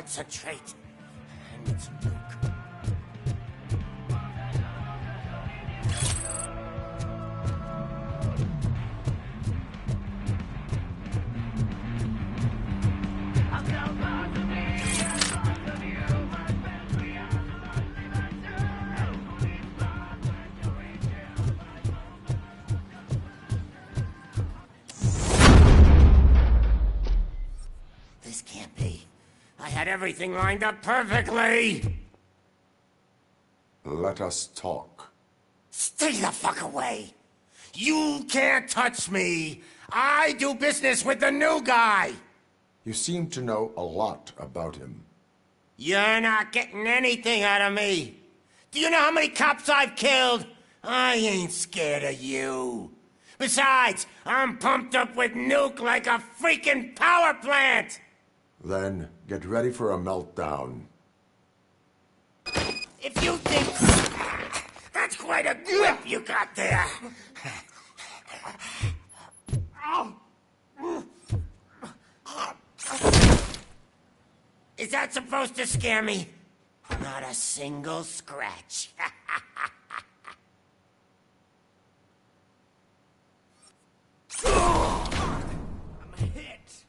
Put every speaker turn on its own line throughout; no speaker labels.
concentrate. I need some milk. This can't be. I had everything lined up perfectly!
Let us talk.
Stay the fuck away! You can't touch me! I do business with the new guy!
You seem to know a lot about him.
You're not getting anything out of me! Do you know how many cops I've killed? I ain't scared of you. Besides, I'm pumped up with nuke like a freaking power plant!
Then, get ready for a meltdown.
If you think... That's quite a grip you got there! Is that supposed to scare me? Not a single scratch. I'm a hit.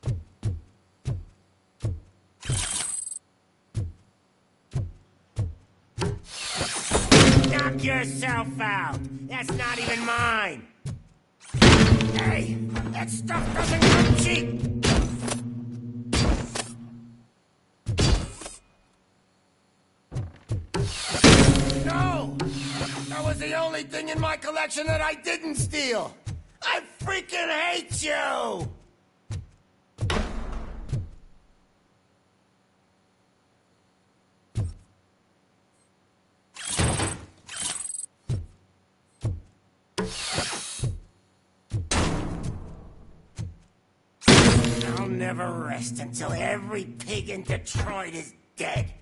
Knock yourself out. That's not even mine. Hey, that stuff doesn't come cheap. No! That was the only thing in my collection that I didn't steal. I freaking hate you! I'll never rest until every pig in Detroit is dead.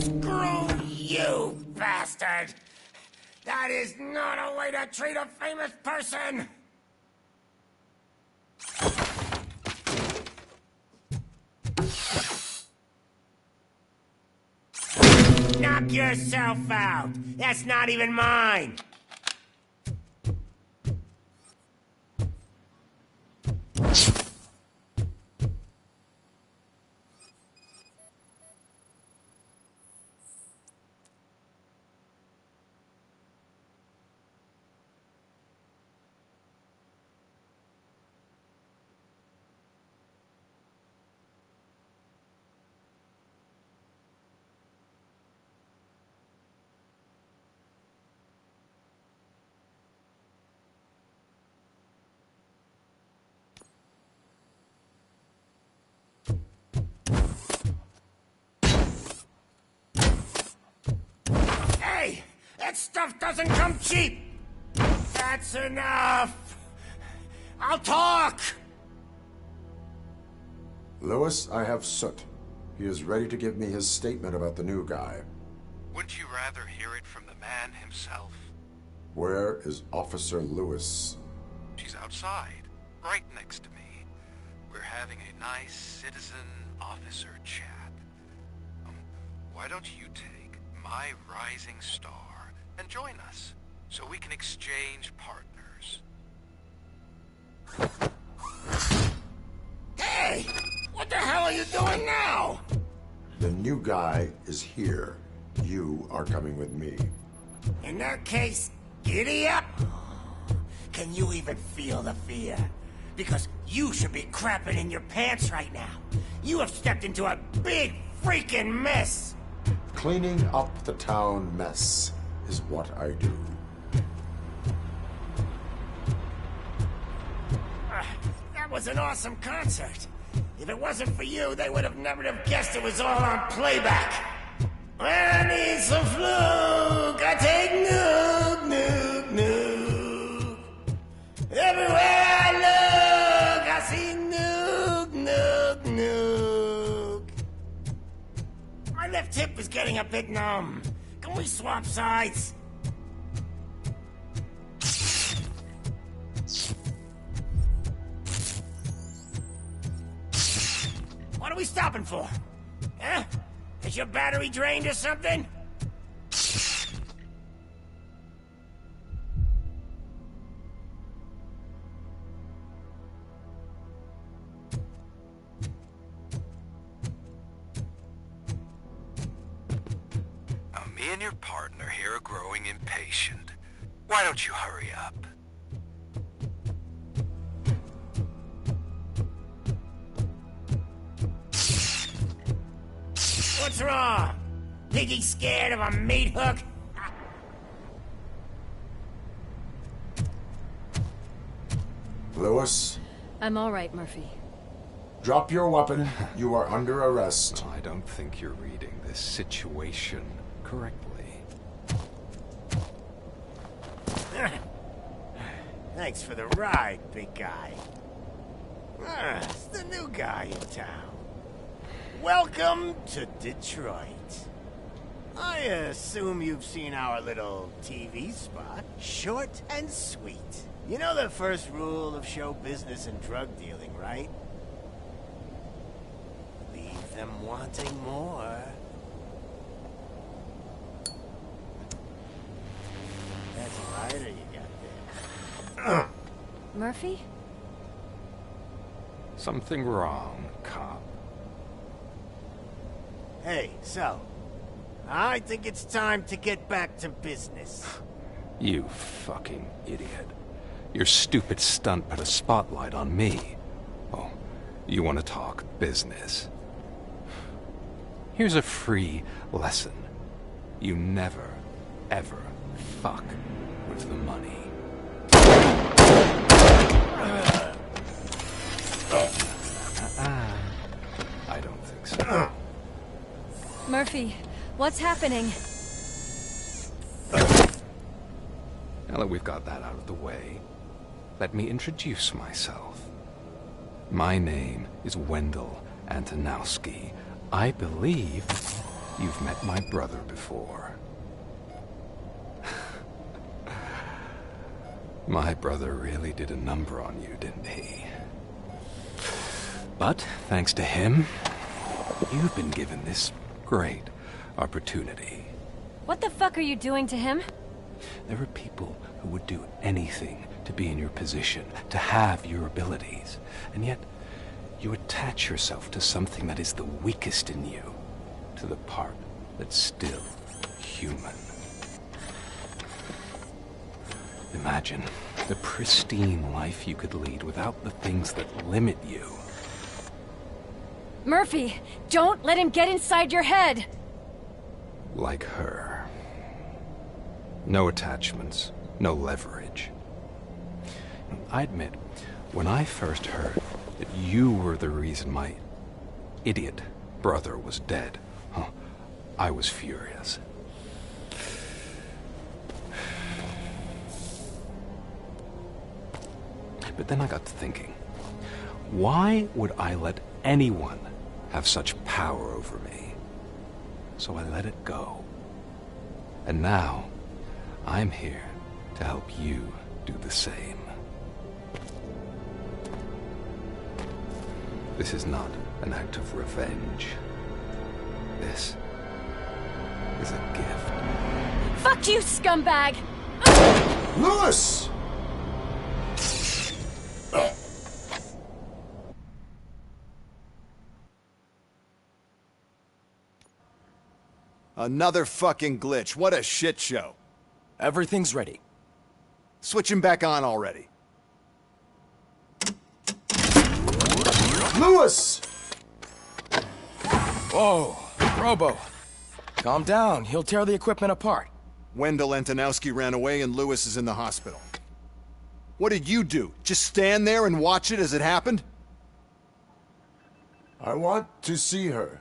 Screw you, bastard! That is not a way to treat a famous person! Knock yourself out! That's not even mine! Hey! That stuff doesn't come cheap! That's enough! I'll talk!
Lewis, I have Soot. He is ready to give me his statement about the new guy.
Wouldn't you rather hear it from the man himself?
Where is Officer Lewis?
She's outside, right next to me. We're having a nice citizen-officer chat. Why don't you take my rising star and join us, so we can exchange partners?
Hey! What the hell are you doing now?
The new guy is here. You are coming with me.
In that case, giddy up! Can you even feel the fear? Because you should be crapping in your pants right now. You have stepped into a big freaking mess!
Cleaning up the town mess is what I do.
That was an awesome concert. If it wasn't for you, they would have never have guessed it was all on playback. I need some fluke. I take nuke. bit numb. Can we swap sides? What are we stopping for? Huh? Is your battery drained or something?
Me and your partner here are growing impatient. Why don't you hurry up?
What's wrong? Think he's scared of a meat hook?
Lewis,
I'm all right, Murphy.
drop your weapon. You are under arrest.
I don't think you're reading this situation correctly.
Thanks for the ride, big guy. It's the new guy in town. Welcome to Detroit. I assume you've seen our little TV spot. Short and sweet. You know the first rule of show business and drug dealing, right? Leave them wanting more. That's a lighter you got there.
Murphy?
Something wrong, cop.
Hey, so, I think it's time to get back to business.
You fucking idiot. Your stupid stunt put a spotlight on me. Oh, you want to talk business? Here's a free lesson. You never, ever fuck with the money. I don't think so.
Murphy, what's happening?
Now that we've got that out of the way, let me introduce myself. My name is Wendell Antonowski. I believe you've met my brother before. My brother really did a number on you, didn't he? But thanks to him, you've been given this great opportunity.
What the fuck are you doing to him?
There are people who would do anything to be in your position, to have your abilities, and yet you attach yourself to something that is the weakest in you, to the part that's still human. Imagine the pristine life you could lead without the things that limit you.
Murphy, don't let him get inside your head!
Like her. No attachments, no leverage. I admit, when I first heard that you were the reason my idiot brother was dead, I was furious. But then I got to thinking, why would I let anyone have such power over me? So I let it go. And now, I'm here to help you do the same. This is not an act of revenge. This is a gift.
Fuck you, scumbag!
Lewis!
Another fucking glitch. What a shit show.
Everything's ready.
Switch him back on already.
Lewis!
Whoa, Robo. Calm down. He'll tear the equipment apart.
Wendell Antonowski ran away and Lewis is in the hospital. What did you do? Just stand there and watch it as it happened?
I want to see her.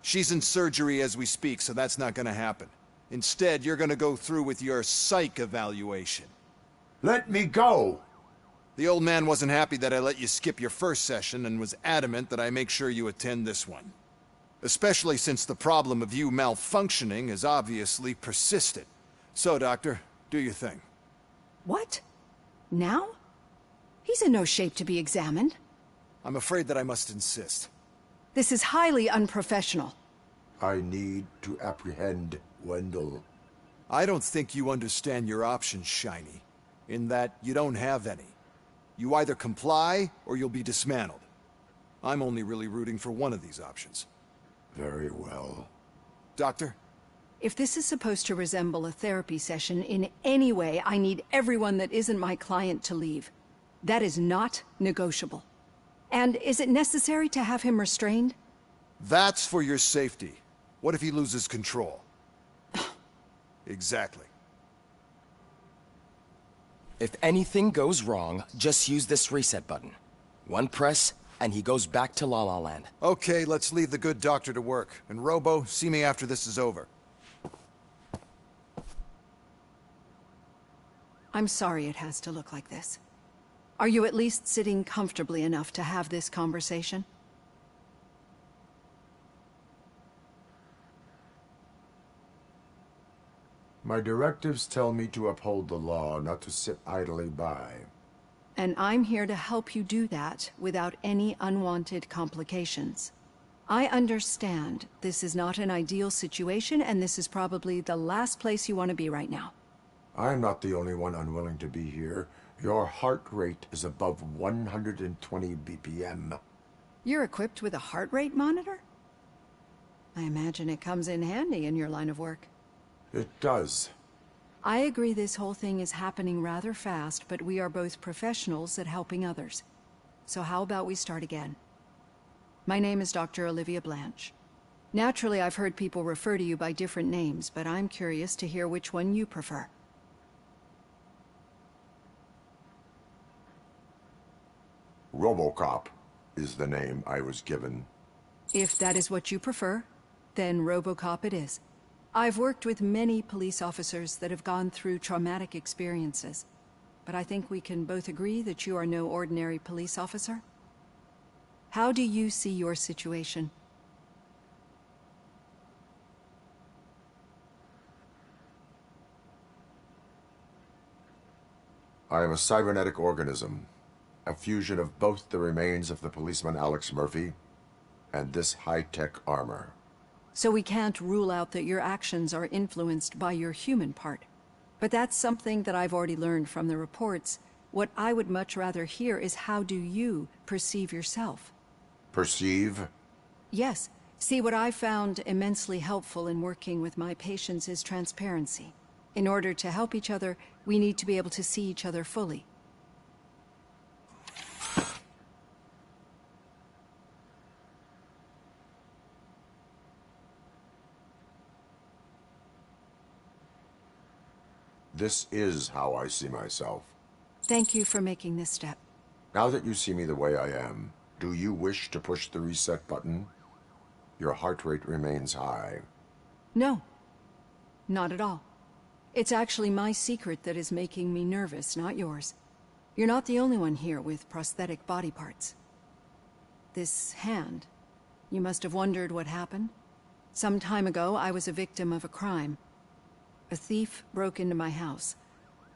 She's in surgery as we speak, so that's not gonna happen. Instead, you're gonna go through with your psych evaluation.
Let me go!
The old man wasn't happy that I let you skip your first session and was adamant that I make sure you attend this one. Especially since the problem of you malfunctioning has obviously persisted. So, Doctor, do your thing.
What? Now? He's in no shape to be examined.
I'm afraid that I must insist.
This is highly unprofessional.
I need to apprehend Wendell.
I don't think you understand your options, Shiny. In that you don't have any. You either comply, or you'll be dismantled. I'm only really rooting for one of these options.
Very well.
Doctor?
If this is supposed to resemble a therapy session in any way, I need everyone that isn't my client to leave. That is not negotiable. And is it necessary to have him restrained?
That's for your safety. What if he loses control? Exactly.
If anything goes wrong, just use this reset button. One press, and he goes back to La La Land.
Okay, let's leave the good doctor to work. And Robo, see me after this is over.
I'm sorry it has to look like this. Are you at least sitting comfortably enough to have this conversation?
My directives tell me to uphold the law, not to sit idly by.
And I'm here to help you do that without any unwanted complications. I understand this is not an ideal situation, and this is probably the last place you want to be right now.
I'm not the only one unwilling to be here. Your heart rate is above 120 BPM.
You're equipped with a heart rate monitor? I imagine it comes in handy in your line of work.
It does.
I agree this whole thing is happening rather fast, but we are both professionals at helping others. So how about we start again? My name is Dr. Olivia Blanche. Naturally, I've heard people refer to you by different names, but I'm curious to hear which one you prefer.
Robocop is the name I was given.
If that is what you prefer, then Robocop it is. I've worked with many police officers that have gone through traumatic experiences, but I think we can both agree that you are no ordinary police officer. How do you see your situation?
I am a cybernetic organism, a fusion of both the remains of the policeman Alex Murphy and this high-tech armor.
So we can't rule out that your actions are influenced by your human part. But that's something that I've already learned from the reports. What I would much rather hear is how do you perceive yourself?
Perceive?
Yes. See, what I found immensely helpful in working with my patients is transparency. In order to help each other, we need to be able to see each other fully.
This is how I see myself.
Thank you for making this step.
Now that you see me the way I am, do you wish to push the reset button? Your heart rate remains high.
No. Not at all. It's actually my secret that is making me nervous, not yours. You're not the only one here with prosthetic body parts. This hand, you must have wondered what happened. Some time ago, I was a victim of a crime. A thief broke into my house.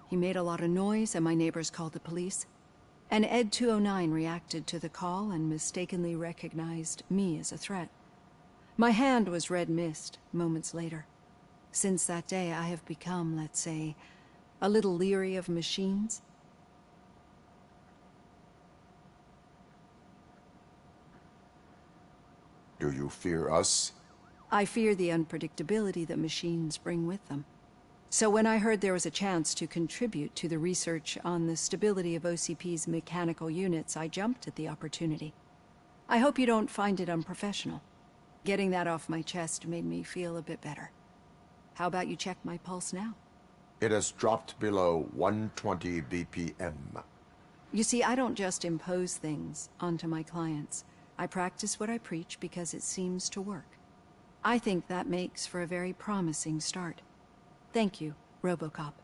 He made a lot of noise and my neighbors called the police. And Ed 209 reacted to the call and mistakenly recognized me as a threat. My hand was red mist moments later. Since that day, I have become, let's say, a little leery of machines.
Do you fear us?
I fear the unpredictability that machines bring with them. So when I heard there was a chance to contribute to the research on the stability of OCP's mechanical units, I jumped at the opportunity. I hope you don't find it unprofessional. Getting that off my chest made me feel a bit better. How about you check my pulse now?
It has dropped below 120 BPM.
You see, I don't just impose things onto my clients. I practice what I preach because it seems to work. I think that makes for a very promising start. Thank you, Robocop.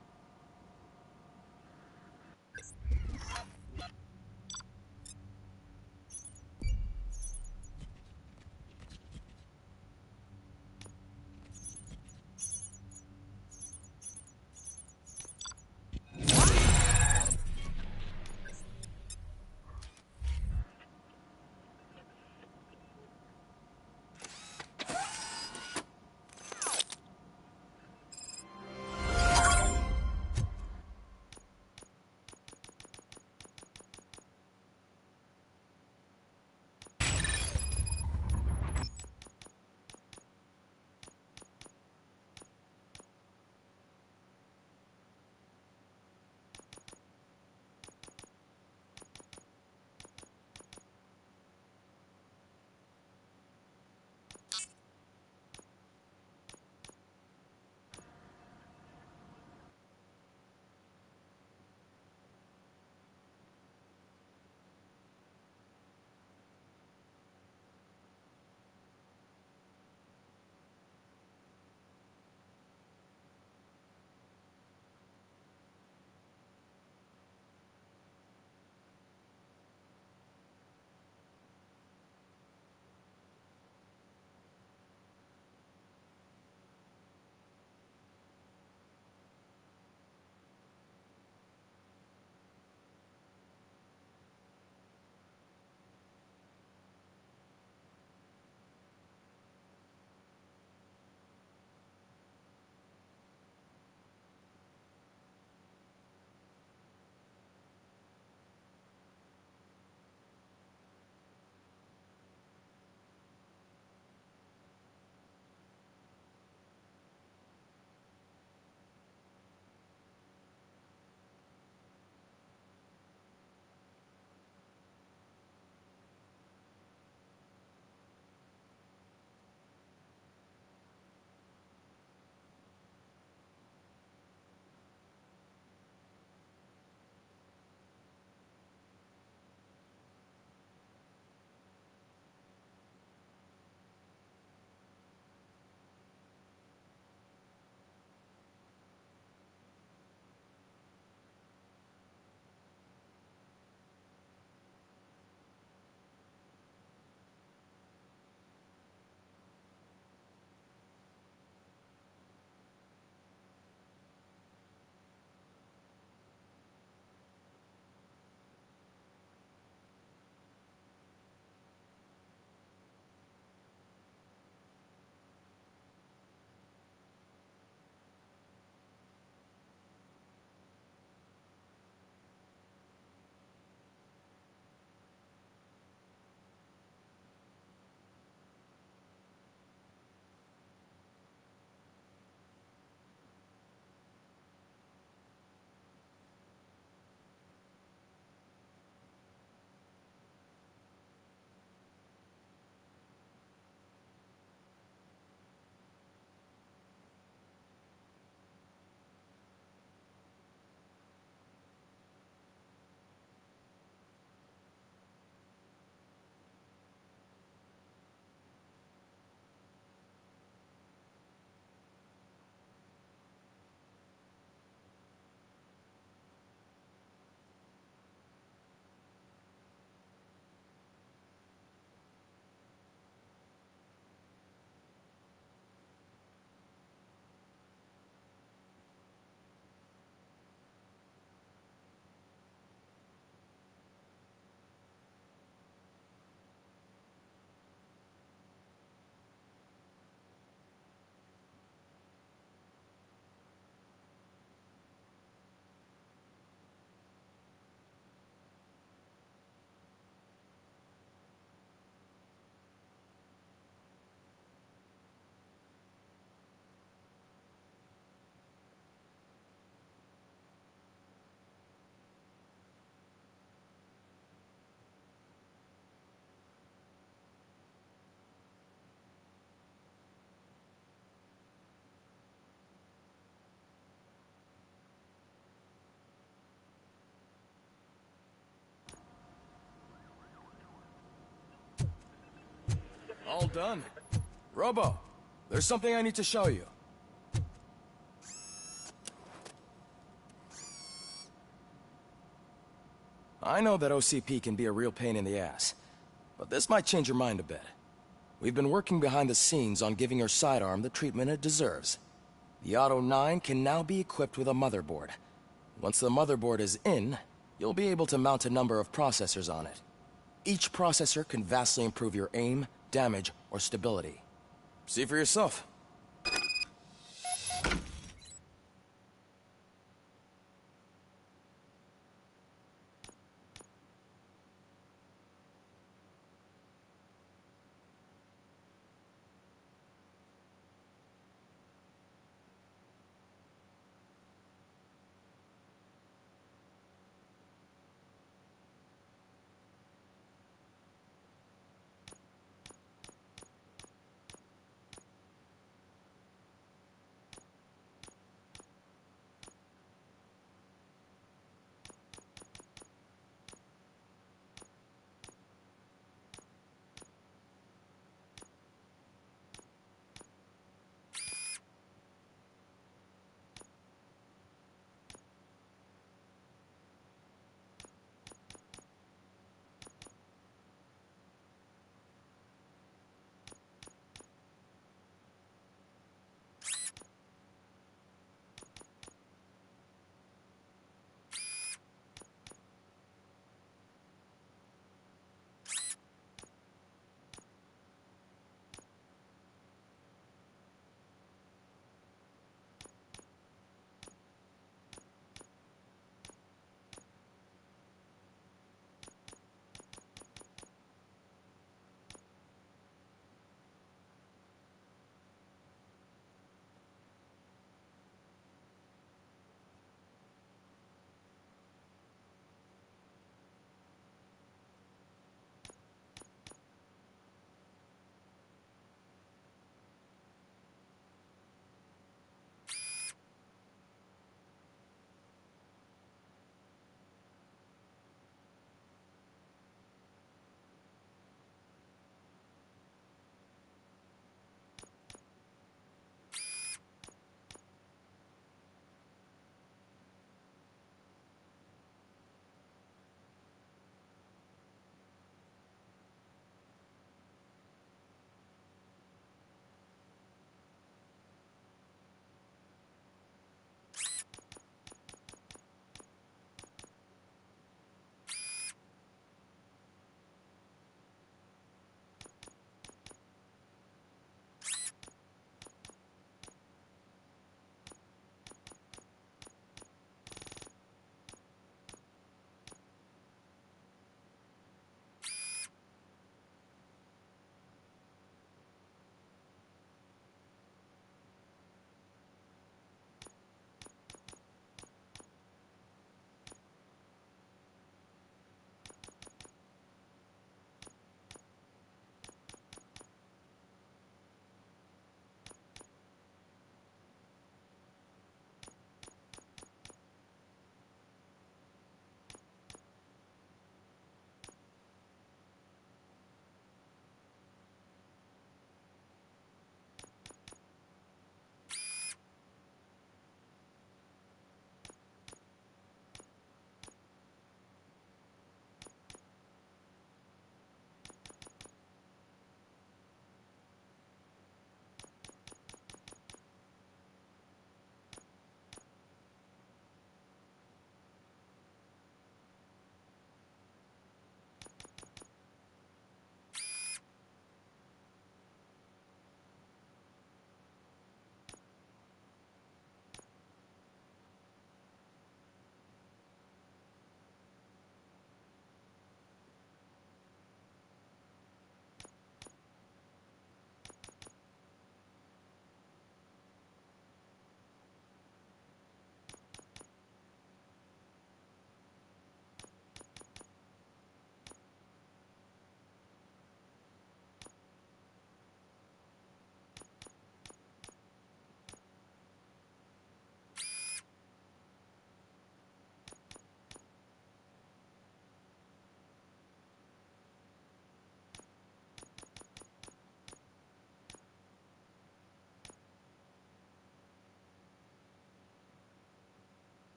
done. Robo, there's something I need to show you. I know that OCP can be a real pain in the ass, but this might change your mind a bit. We've been working behind the scenes on giving your sidearm the treatment it deserves. The Auto 9 can now be equipped with a motherboard. Once the motherboard is in, you'll be able to mount a number of processors on it. Each processor can vastly improve your aim, damage, or stability. See for yourself.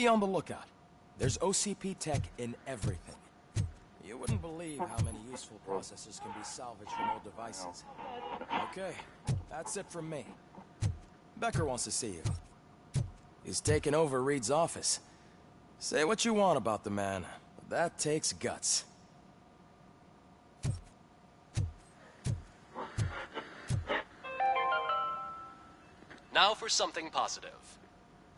Be on the lookout. There's OCP tech in everything. You wouldn't believe how many useful processors can be salvaged from old devices. Okay, that's it from me. Becker wants to see you. He's taken over Reed's office. Say what you want about the man, but that takes guts.
Now for something positive.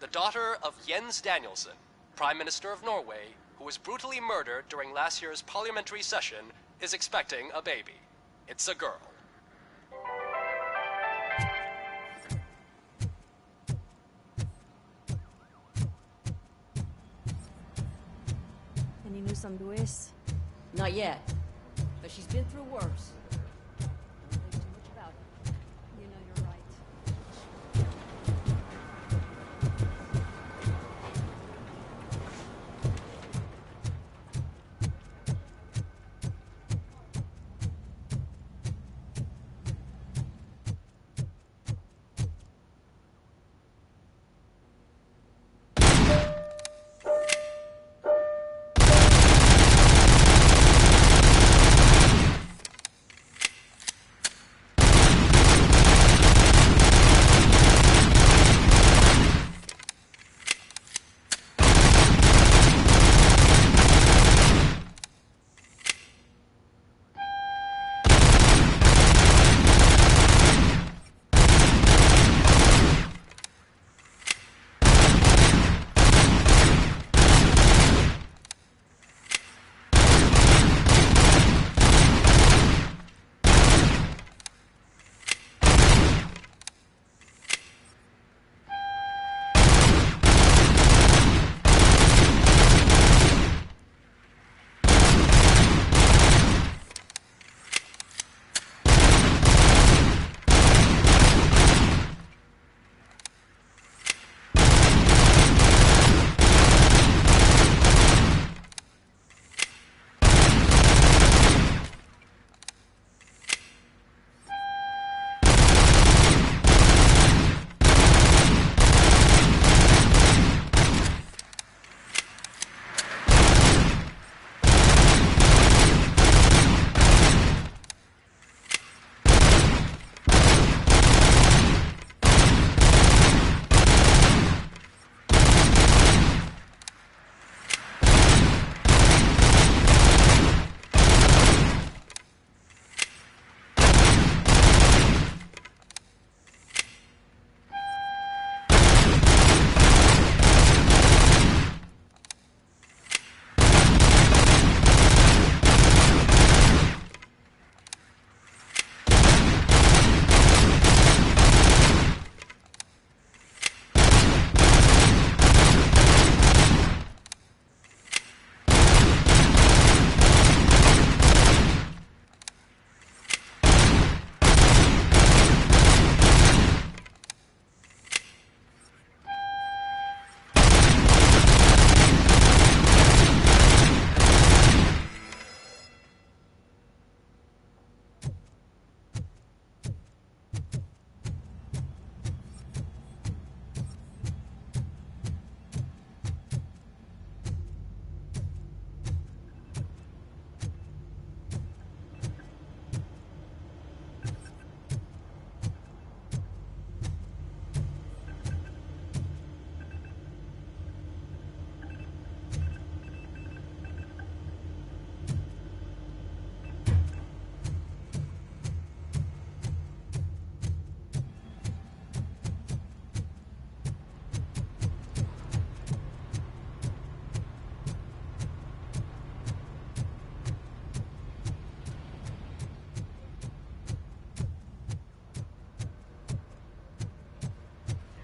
The daughter of Jens Danielson, Prime Minister of Norway, who was brutally murdered during last year's parliamentary session, is expecting a baby. It's a girl.
Any news on Luis?
Not yet, but she's been through worse.
Don't think too much about it. You know you're right.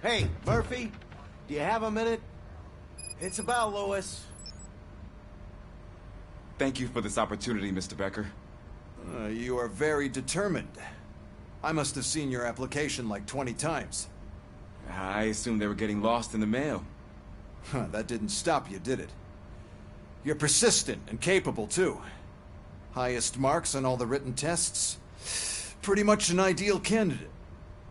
Hey, Murphy, do you have a minute? It's about Louis.
Thank you for this opportunity, Mr. Becker.
You are very determined. I must have seen your application like 20 times.
I assumed they were getting lost in the mail.
That didn't stop you, did it? You're persistent and capable, too. Highest marks on all the written tests. Pretty much an ideal candidate.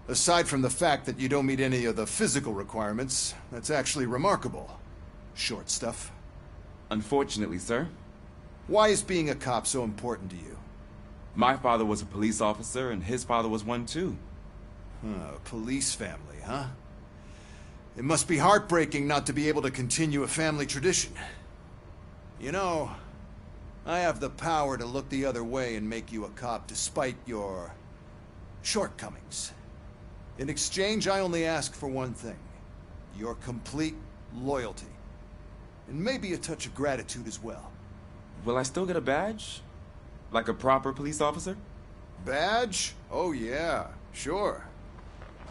Aside from the fact that you don't meet any of the physical requirements, that's actually remarkable. short stuff.
Unfortunately, sir.
Why is being a cop so important to you?
My father was a police officer, and his father was one too.
Police family, huh? It must be heartbreaking not to be able to continue a family tradition. You know, I have the power to look the other way and make you a cop despite your shortcomings. In exchange, I only ask for one thing. Your complete loyalty. And maybe a touch of gratitude as well.
Will I still get a badge? Like a proper police officer?
Badge? Oh yeah, sure.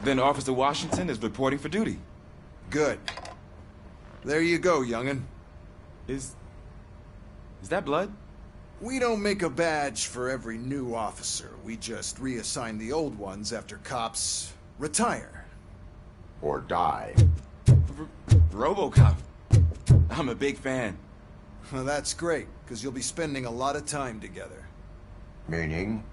Then Officer Washington is reporting for duty.
Good. There you go, young'un.
Is that blood?
We don't make a badge for every new officer. We just reassign the old ones after cops retire.
Or die.
Robocop. I'm a big fan.
Well, that's great, because you'll be spending a lot of time together.
Meaning?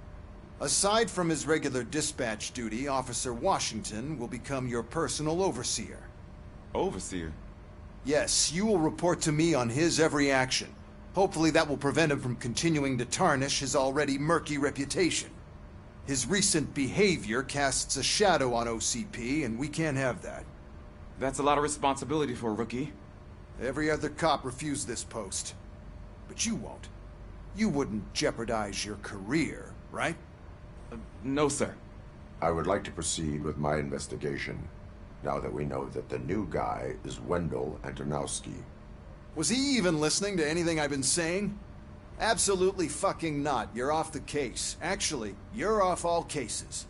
Aside from his regular dispatch duty, Officer Washington will become your personal overseer.
Overseer?
Yes, you will report to me on his every action. Hopefully that will prevent him from continuing to tarnish his already murky reputation. His recent behavior casts a shadow on OCP, and we can't have that.
That's a lot of responsibility for a rookie.
Every other cop refused this post. But you won't. You wouldn't jeopardize your career, right?
No, sir.
I would like to proceed with my investigation, now that we know that the new guy is Wendell Antonowski.
Was he even listening to anything I've been saying? Absolutely fucking not. You're off the case. Actually, you're off all cases.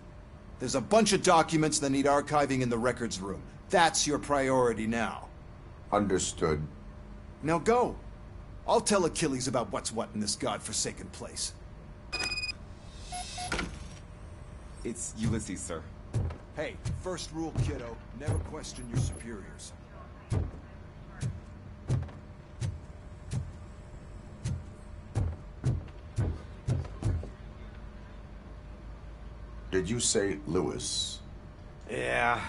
There's a bunch of documents that need archiving in the records room. That's your priority now.
Understood.
Now go. I'll tell Achilles about what's what in this godforsaken place.
It's Ulysses, sir.
Hey, first rule, kiddo. Never question your superiors.
Did you say Lewis?
Yeah.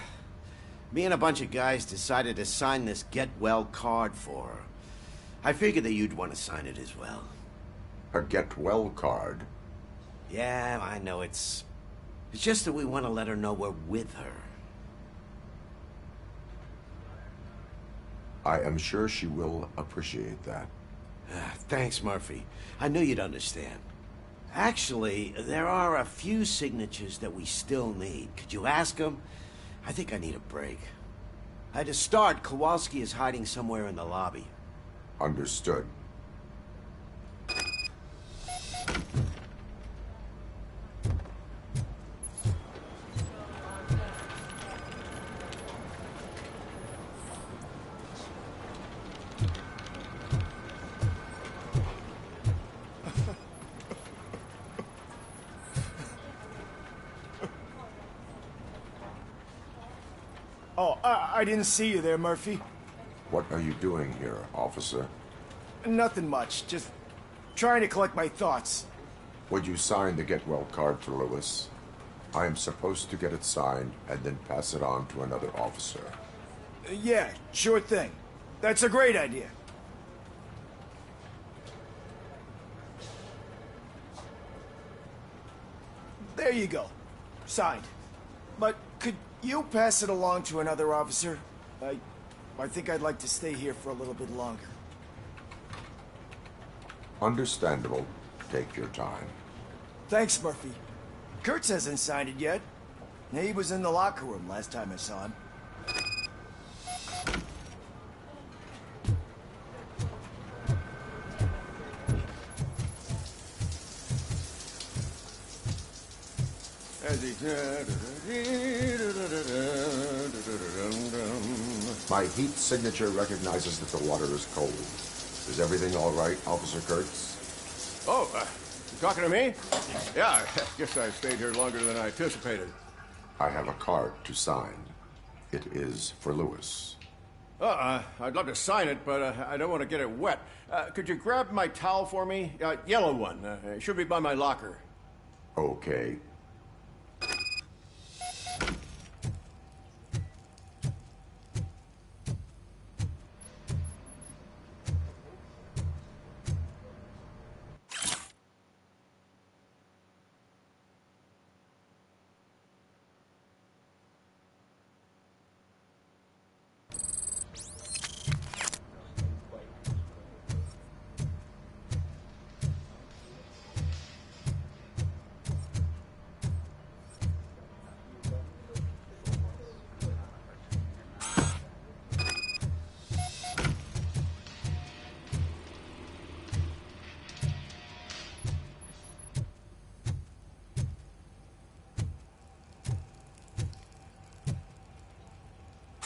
Me and a bunch of guys decided to sign this get well card for her. I figured that you'd want to sign it as well.
A get well card?
Yeah, I know it's just that we want to let her know we're with her.
I am sure she will appreciate that.
Thanks, Murphy. I knew you'd understand. Actually, there are a few signatures that we still need. Could you ask them? I think I need a break. To start, Kowalski is hiding somewhere in the lobby.
Understood.
Oh, I didn't see you there, Murphy.
What are you doing here, officer?
Nothing much, just trying to collect my thoughts.
Would you sign the get well card to Lewis? I am supposed to get it signed and then pass it on to another officer.
Yeah, sure thing. That's a great idea. There you go. Signed. But could you pass it along to another officer? I think I'd like to stay here for a little bit longer.
Understandable. Take your time.
Thanks, Murphy. Kurtz hasn't signed it yet. He was in the locker room last time I saw him.
My heat signature recognizes that the water is cold. Is everything all right, Officer Kurtz?
Oh, you talking to me? Yeah, I guess I stayed here longer than I anticipated.
I have a card to sign. It is for Lewis.
I'd love to sign it, but I don't want to get it wet. Could you grab my towel for me? Yellow one. It should be by my locker.
Okay.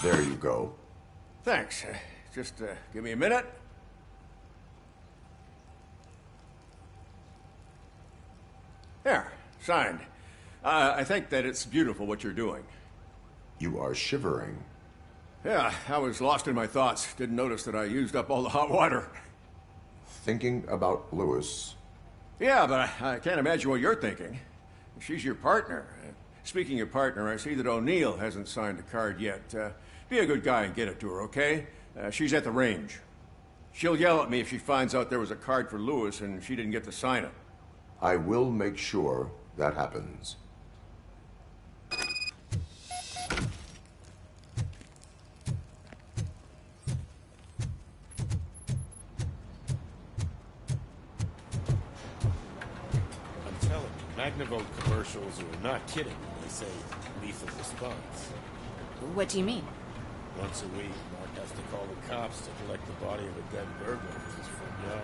There you go.
Thanks. Just give me a minute. There, signed. I think that it's beautiful what you're doing.
You are shivering.
Yeah, I was lost in my thoughts. Didn't notice that I used up all the hot water.
Thinking about Lewis.
Yeah, but I can't imagine what you're thinking. She's your partner. Speaking of partner, I see that O'Neill hasn't signed a card yet. Be a good guy and get it to her, okay? She's at the range. She'll yell at me if she finds out there was a card for Lewis and she didn't get to sign it.
I will make sure that happens.
Magnavolt commercials are not kidding when they say lethal response.
What do you mean?
Once a week, Mark has to call the cops to collect the body of a dead burglar in his front yard.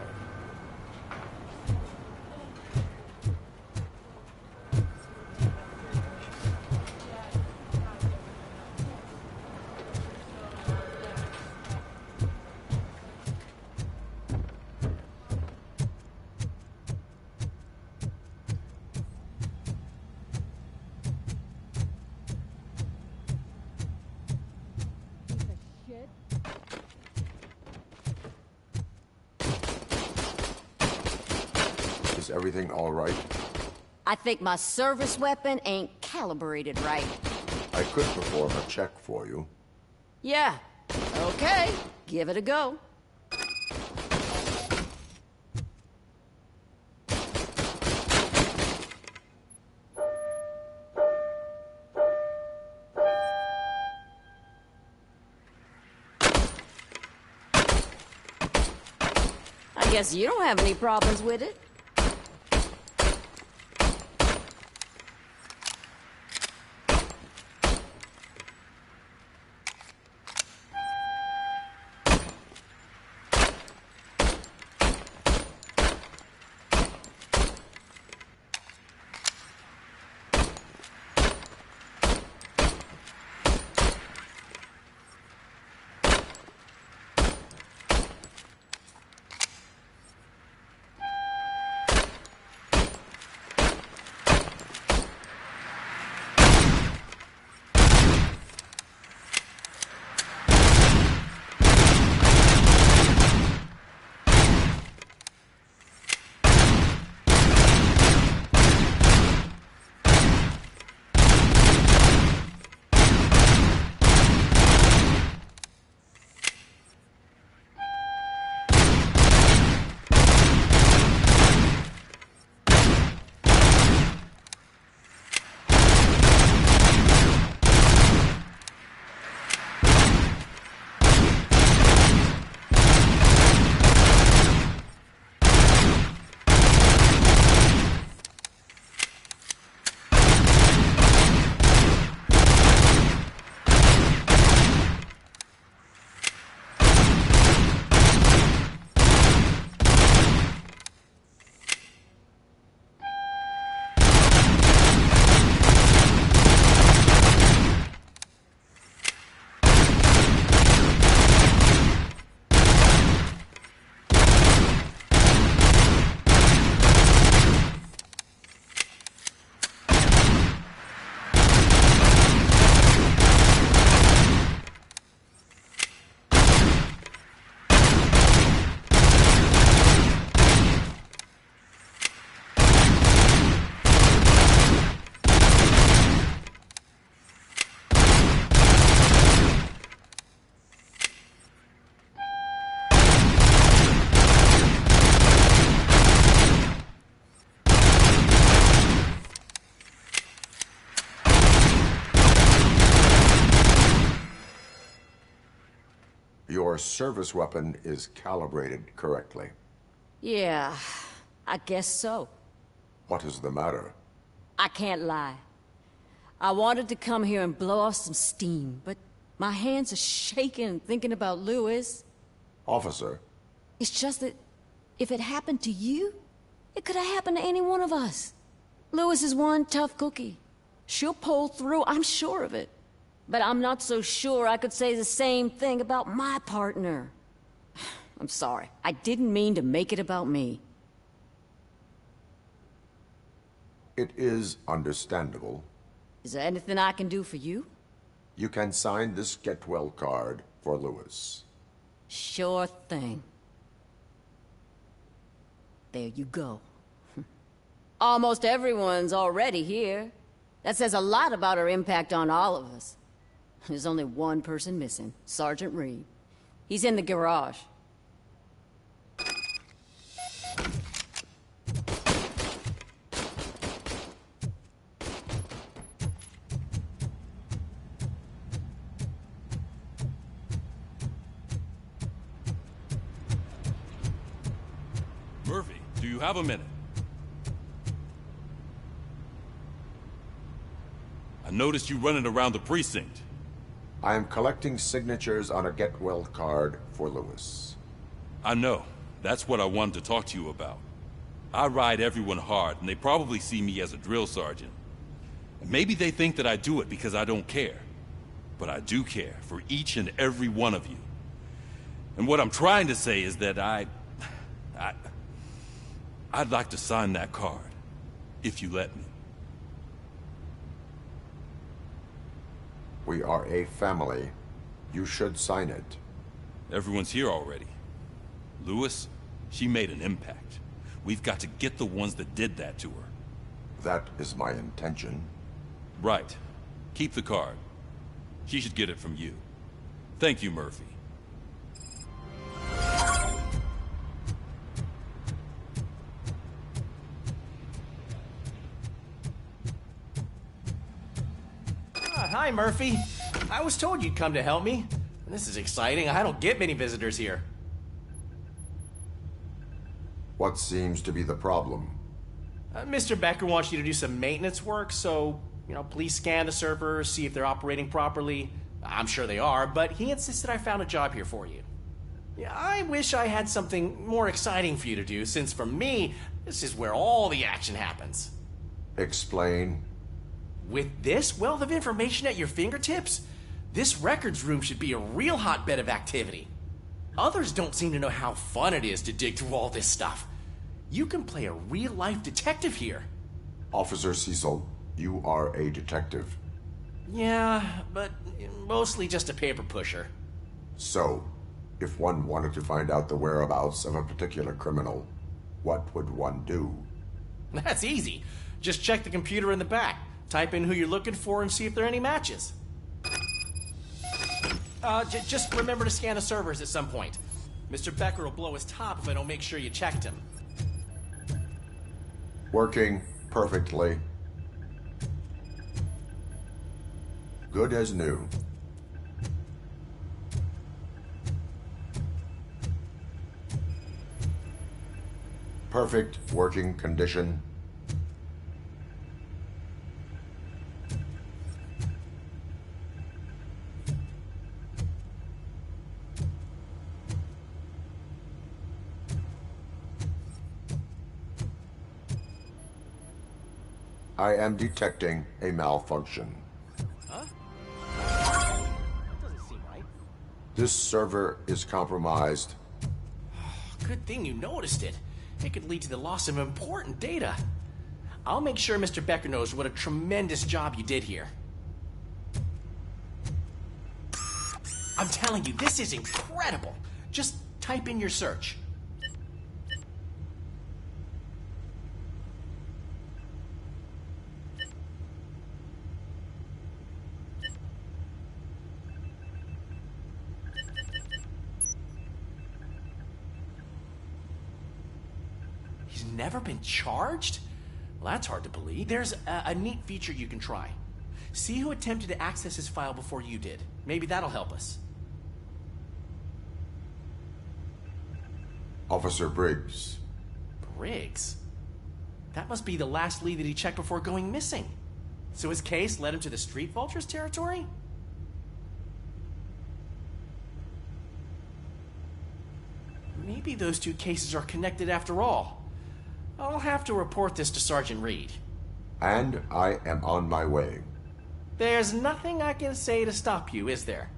Is everything all right?
I think my service weapon ain't calibrated right.
I could perform a check for you.
Yeah. Okay. Give it a go. I guess you don't have any problems with it.
Your service weapon is calibrated correctly.
Yeah, I guess so.
What is the matter?
I can't lie. I wanted to come here and blow off some steam, but my hands are shaking thinking about Lewis.
Officer.
It's just that if it happened to you, it could have happened to any one of us. Lewis is one tough cookie. She'll pull through, I'm sure of it. But I'm not so sure I could say the same thing about my partner. I'm sorry. I didn't mean to make it about me.
It is understandable.
Is there anything I can do for you?
You can sign this get well card for Lewis.
Sure thing. There you go. Almost everyone's already here. That says a lot about her impact on all of us. There's only one person missing, Sergeant Reed. He's in the garage.
Murphy, do you have a minute? I noticed you running around the precinct.
I am collecting signatures on a get well card for Lewis.
I know. That's what I wanted to talk to you about. I ride everyone hard, and they probably see me as a drill sergeant. And maybe they think that I do it because I don't care. But I do care for each and every one of you. And what I'm trying to say is that I'd like to sign that card, if you let me.
We are a family. You should sign it.
Everyone's here already. Lewis, she made an impact. We've got to get the ones that did that to her.
That is my intention.
Right. Keep the card. She should get it from you. Thank you, Murphy.
Hi, Murphy. I was told you'd come to help me. This is exciting. I don't get many visitors here.
What seems to be the problem?
Mr. Becker wants you to do some maintenance work, so, please scan the servers, see if they're operating properly. I'm sure they are, but he insisted I found a job here for you. Yeah, I wish I had something more exciting for you to do, since for me, this is where all the action happens.
Explain.
With this wealth of information at your fingertips, this records room should be a real hotbed of activity. Others don't seem to know how fun it is to dig through all this stuff. You can play a real-life detective here.
Officer Cecil, you are a detective.
Yeah, but mostly just a paper pusher.
So, if one wanted to find out the whereabouts of a particular criminal, what would one do?
That's easy. Just check the computer in the back. Type in who you're looking for and see if there are any matches. Just remember to scan the servers at some point. Mr. Becker will blow his top if I don't make sure you checked him.
Working perfectly. Good as new. Perfect working condition. I am detecting a malfunction.
Huh? That doesn't seem right.
This server is compromised.
Good thing you noticed it. It could lead to the loss of important data. I'll make sure Mr. Becker knows what a tremendous job you did here. I'm telling you, this is incredible. Just type in your search. He's never been charged? Well, that's hard to believe. There's a neat feature you can try. See who attempted to access his file before you did. Maybe that'll help us.
Officer Briggs.
Briggs? That must be the last lead that he checked before going missing. So his case led him to the Street Vultures territory? Maybe those two cases are connected after all. I'll have to report this to Sergeant Reed.
And I am on my way.
There's nothing I can say to stop you, is there?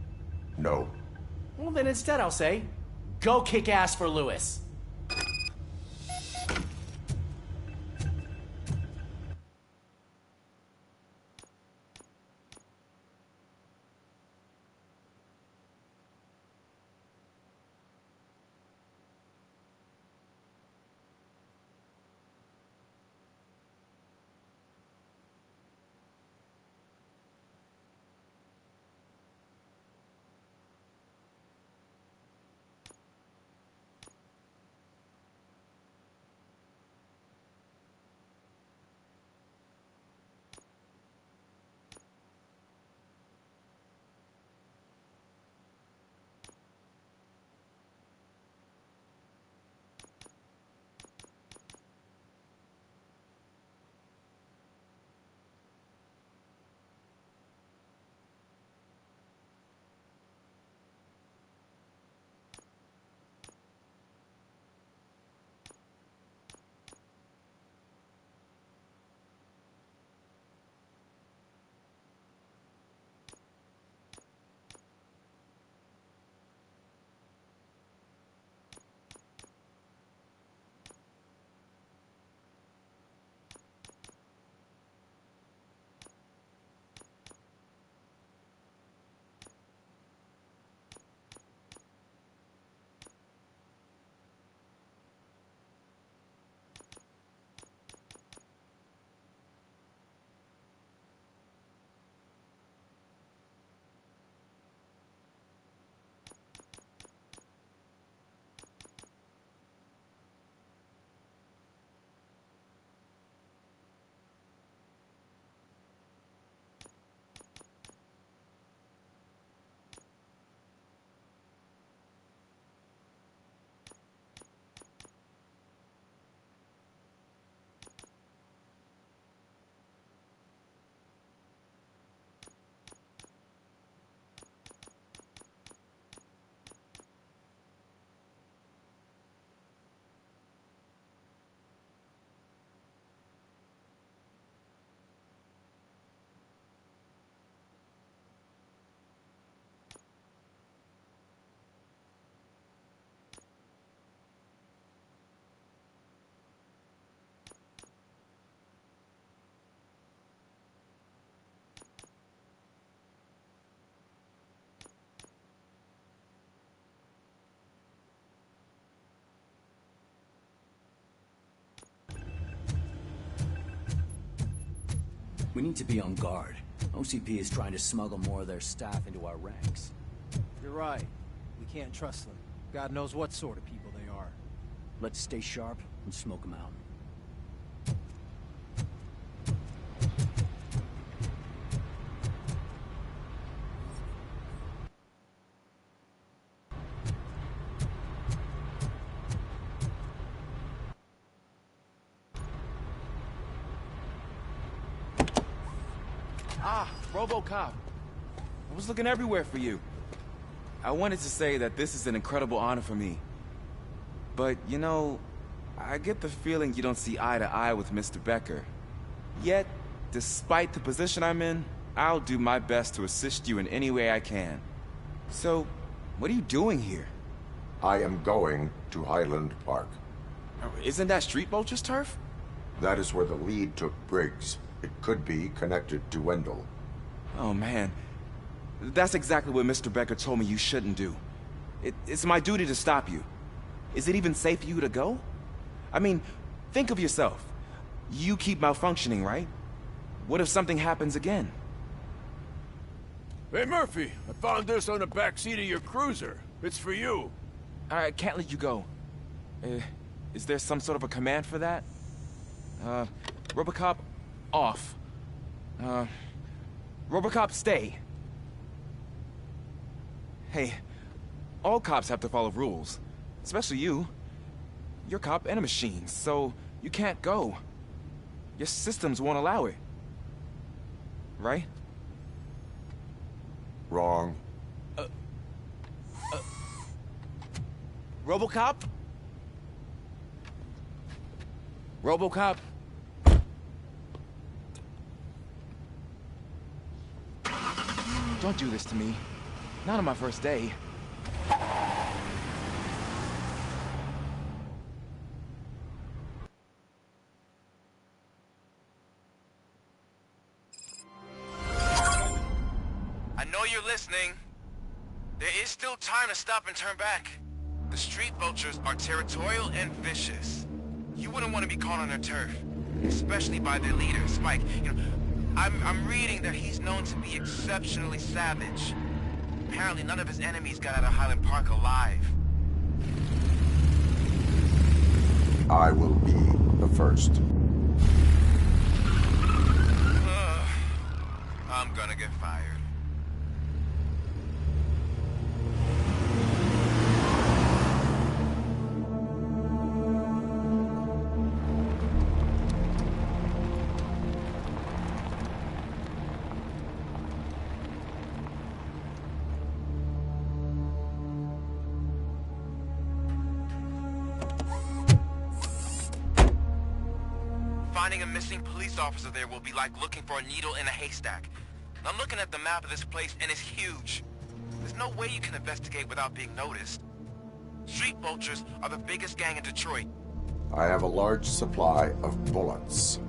No.
Well, then instead I'll say, go kick ass for Lewis.
We need to be on guard. OCP is trying to smuggle more of their staff into our ranks.
You're right. We can't trust them. God knows what sort of people they are.
Let's stay sharp and smoke them out.
Ah, Robocop. I was looking everywhere for you. I wanted to say that this is an incredible honor for me. But, you know, I get the feeling you don't see eye to eye with Mr. Becker. Yet, despite the position I'm in, I'll do my best to assist you in any way I can. So, what are you doing here?
I am going to Highland Park.
Isn't that Street Vulture's turf?
That is where the lead took Briggs. It could be connected to Wendell.
Oh, man. That's exactly what Mr. Becker told me you shouldn't do. It's my duty to stop you. Is it even safe for you to go? I mean, think of yourself. You keep malfunctioning, right? What if something happens again?
Hey, Murphy, I found this on the back seat of your cruiser. It's for you.
I can't let you go. Is there some sort of a command for that? Robocop, off. Robocop, stay. Hey, all cops have to follow rules. Especially you. You're a cop and a machine, so you can't go. Your systems won't allow it. Right?
Wrong.
Robocop? Robocop? Don't do this to me. Not on my first day.
I know you're listening. There is still time to stop and turn back. The street vultures are territorial and vicious. You wouldn't want to be caught on their turf, especially by their leader, Spike. You know, I'm reading that he's known to be exceptionally savage. Apparently none of his enemies got out of Highland Park alive.
I will be the first.
I'm gonna get fired. Finding a missing police officer there will be like looking for a needle in a haystack. I'm looking at the map of this place, and it's huge. There's no way you can investigate without being noticed. Street vultures are the biggest gang in Detroit.
I have a large supply of bullets.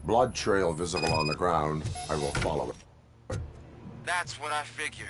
Blood trail visible on the ground. I will follow it.
That's what I figured.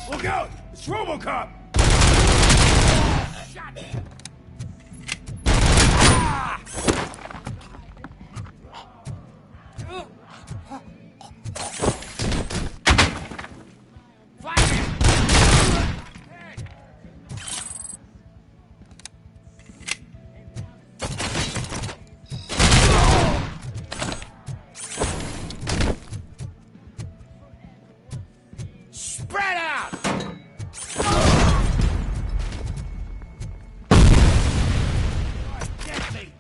Look out! It's Robocop! Spread out! Get me!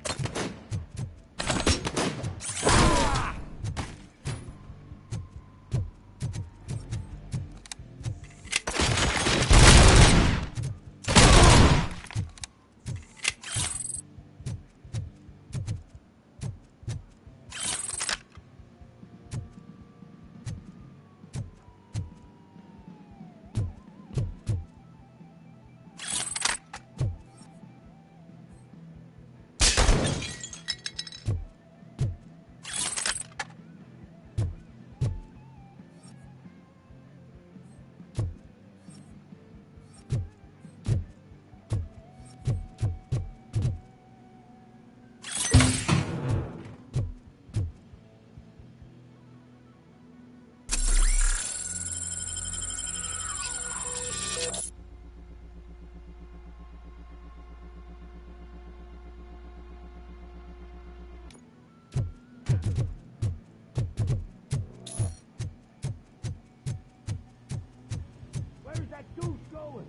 Where's that goose going?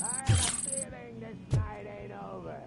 I have a feeling this night ain't over.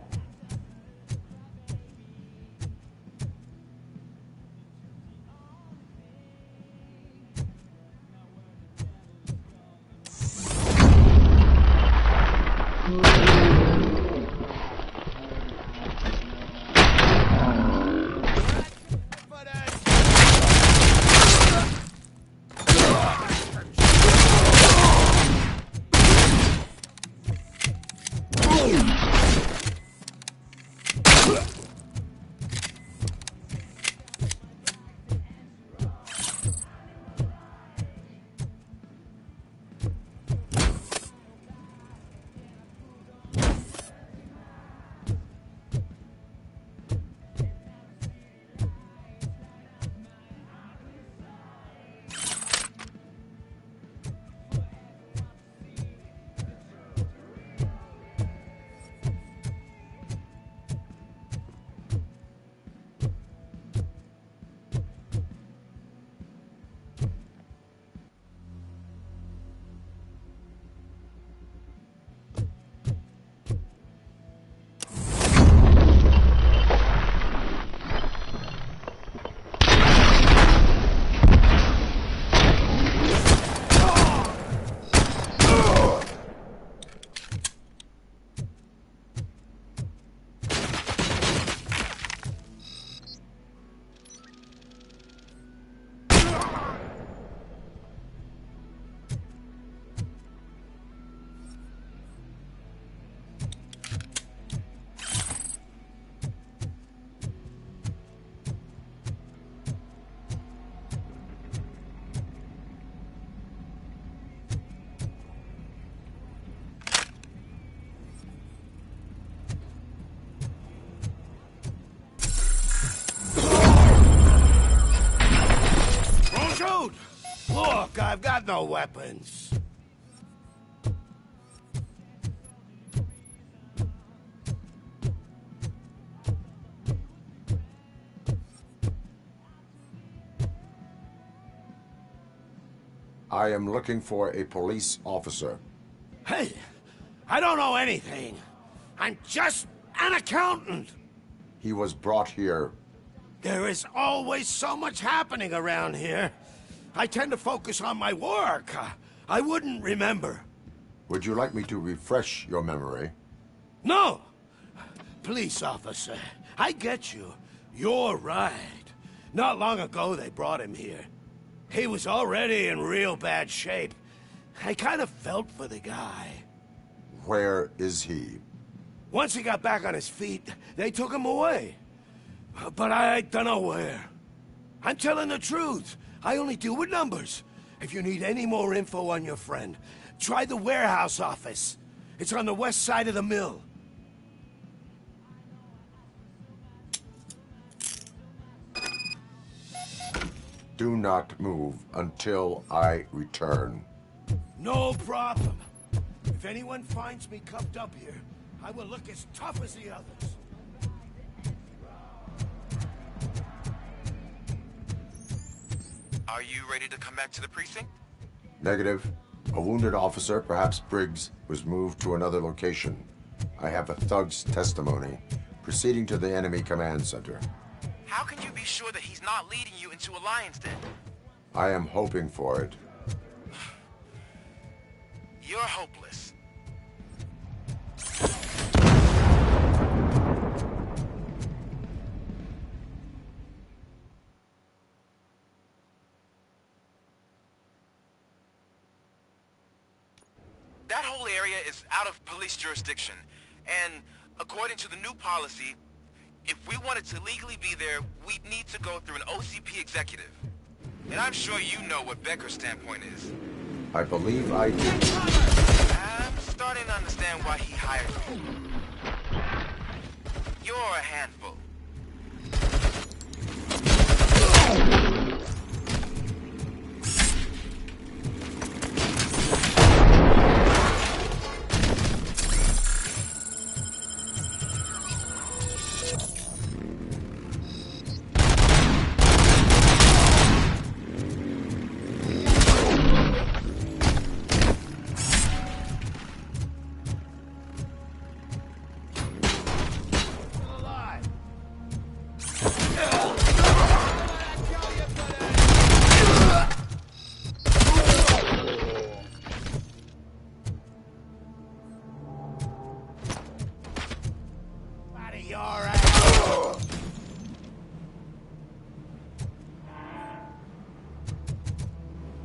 Look, I've got no weapons.
I am looking for a police officer.
Hey, I don't know anything. I'm just an accountant.
He was brought here.
There is always so much happening around here. I tend to focus on my work. I wouldn't remember.
Would you like me to refresh your memory?
No! Police officer, I get you. You're right. Not long ago they brought him here. He was already in real bad shape. I kind of felt for the guy.
Where is he?
Once he got back on his feet, they took him away. But I don't know where. I'm telling the truth. I only deal with numbers. If you need any more info on your friend, try the warehouse office. It's on the west side of the mill.
Do not move until I return.
No problem. If anyone finds me cuffed up here, I will look as tough as the others.
Are you ready to come back to the precinct?
Negative. A wounded officer, perhaps Briggs, was moved to another location. I have a thug's testimony, proceeding to the enemy command center.
How can you be sure that he's not leading you into a lion's den?
I am hoping for it.
You're hopeless. That whole area is out of police jurisdiction, and according to the new policy, if we wanted to legally be there, we'd need to go through an OCP executive. And I'm sure you know what Becker's standpoint is.
I believe I do.
I'm starting to understand why he hired you. You're a handful.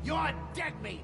You're dead meat!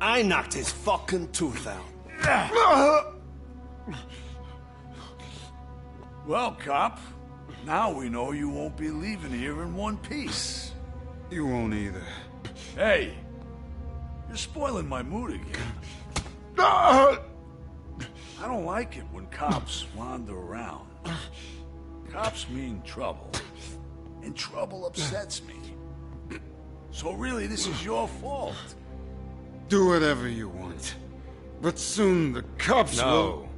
I knocked his fucking tooth out.
Well, cop, now we know you won't be leaving here in one piece.
You won't either.
Hey, you're spoiling my mood again. I don't like it when cops wander around. Cops mean trouble, and trouble upsets me. So really, this is your fault.
Do whatever you want. But soon the cops will...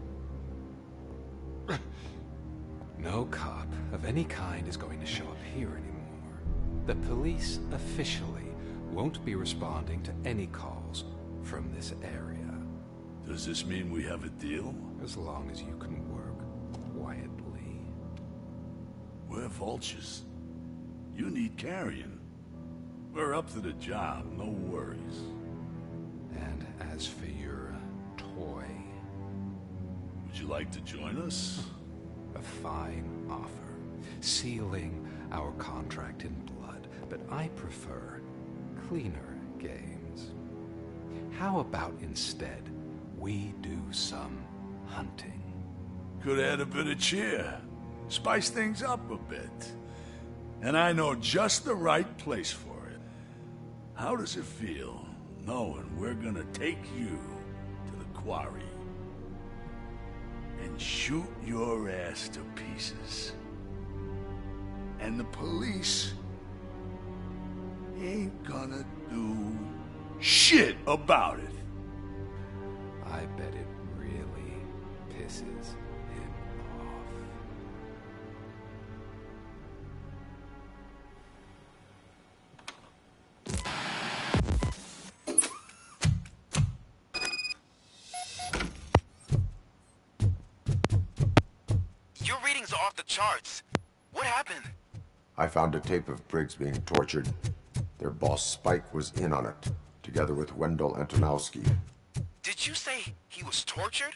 No cop of any kind is going to show up here anymore. The police officially won't be responding to any calls from this area.
Does this mean we have a deal?
As long as you can work quietly.
We're vultures. You need carrion. We're up to the job, no worries.
And as for your toy...
Would you like to join us?
A fine offer, sealing our contract in blood, but I prefer cleaner games. How about instead we do some hunting?
Could add a bit of cheer, spice things up a bit. And I know just the right place for it. How does it feel knowing we're gonna take you to the quarry and shoot your ass to pieces? And the police ain't gonna do shit about it.
I bet it really pisses him off.
Your readings are off the charts. What happened?
I found a tape of Briggs being tortured. Their boss Spike was in on it, together with Wendell Antonowski.
Did you say he was tortured?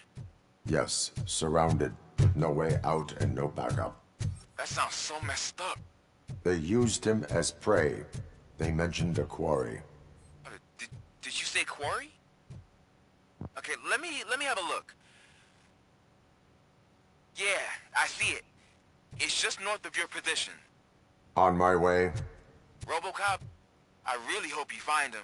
Yes, surrounded, with no way out and no backup.
That sounds so messed up.
They used him as prey. They mentioned a quarry.
Did you say quarry? Okay, let me have a look. Yeah, I see it. It's just north of your position.
On my way.
Robocop, I really hope you find him.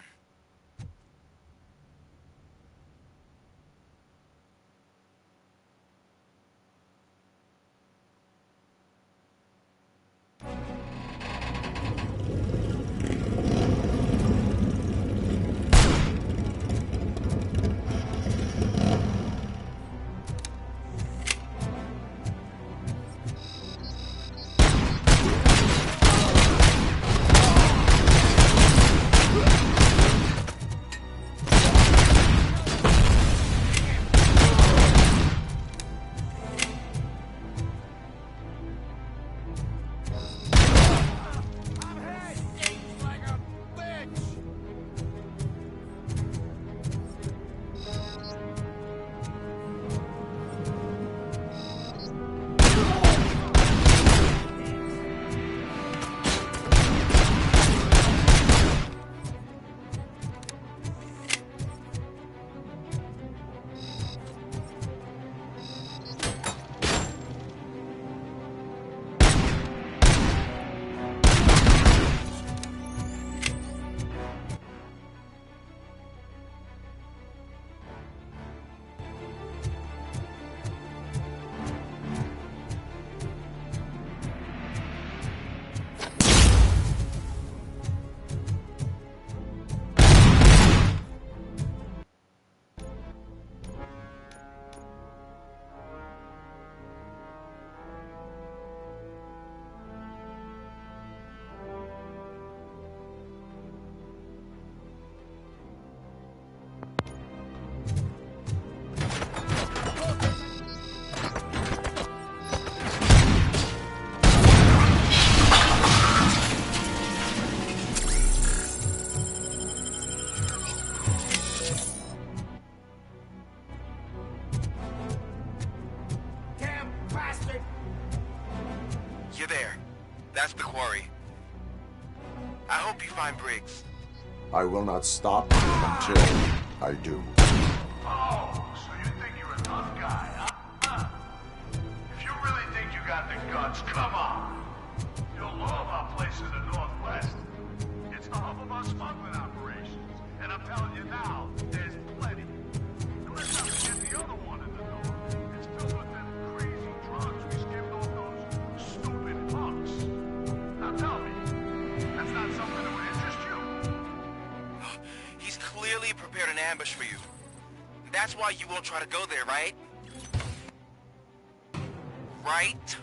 You're there. That's the quarry. I hope you find Briggs.
I will not stop until I do.
Oh, so you think you're a tough guy, huh? If you really think you got the guts, come on. You'll know about places in the Northwest. It's the hub of our smuggling operations. And I'm telling you now, there's plenty. And let's not forget the other one in the north. It's filled with them crazy drugs we skimmed off those stupid punks. Now tell me, that's not something that would interest you?
He's clearly prepared an ambush for you. That's why you won't try to go there, right? Right?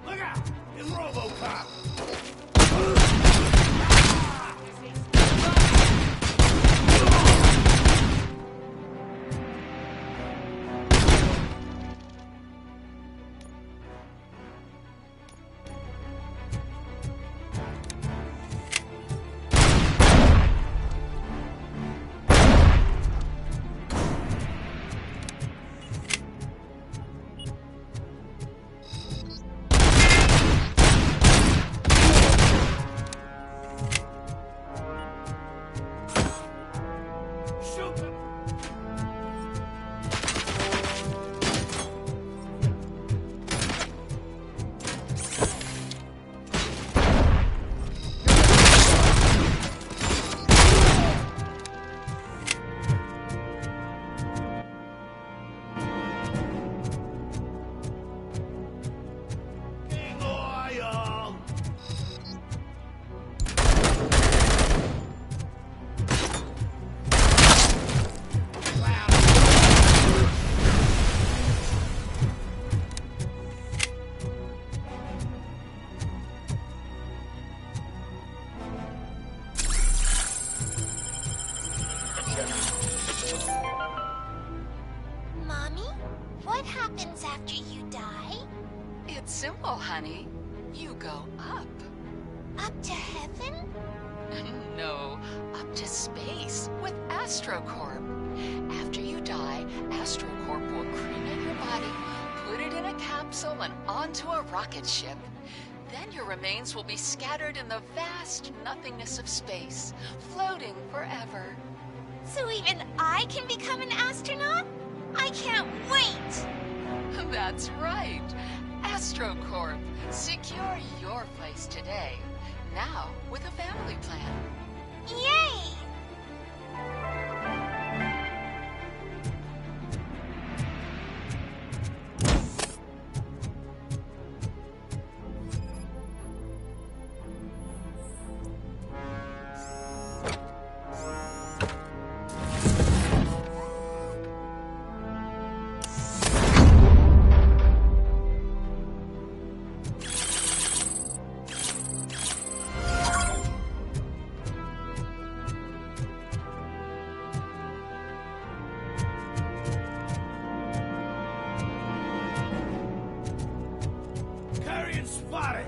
Look out! It's Robocop!
Mommy, what happens after you die?
It's simple, honey. You go up.
Up to heaven?
No, up to space with AstroCorp. After you die, AstroCorp will cremate your body, put it in a capsule and onto a rocket ship. Then your remains will be scattered in the vast nothingness of space, floating forever.
So even I can become an astronaut? I can't wait!
That's right. AstroCorp. Secure your place today. Now with a family plan.
Yay!
been spotted!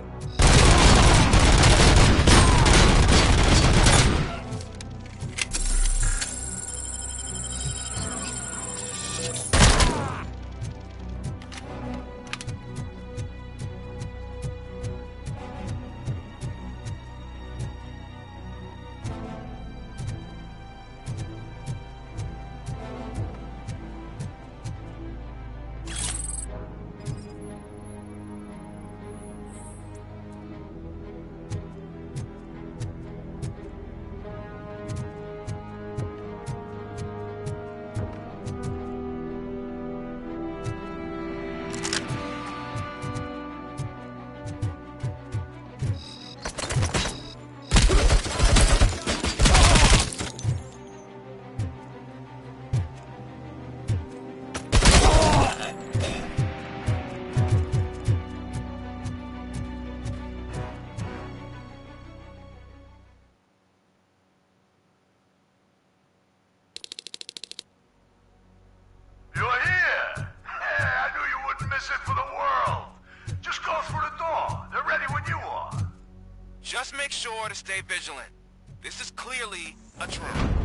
Just make sure to stay vigilant. This is clearly a trap.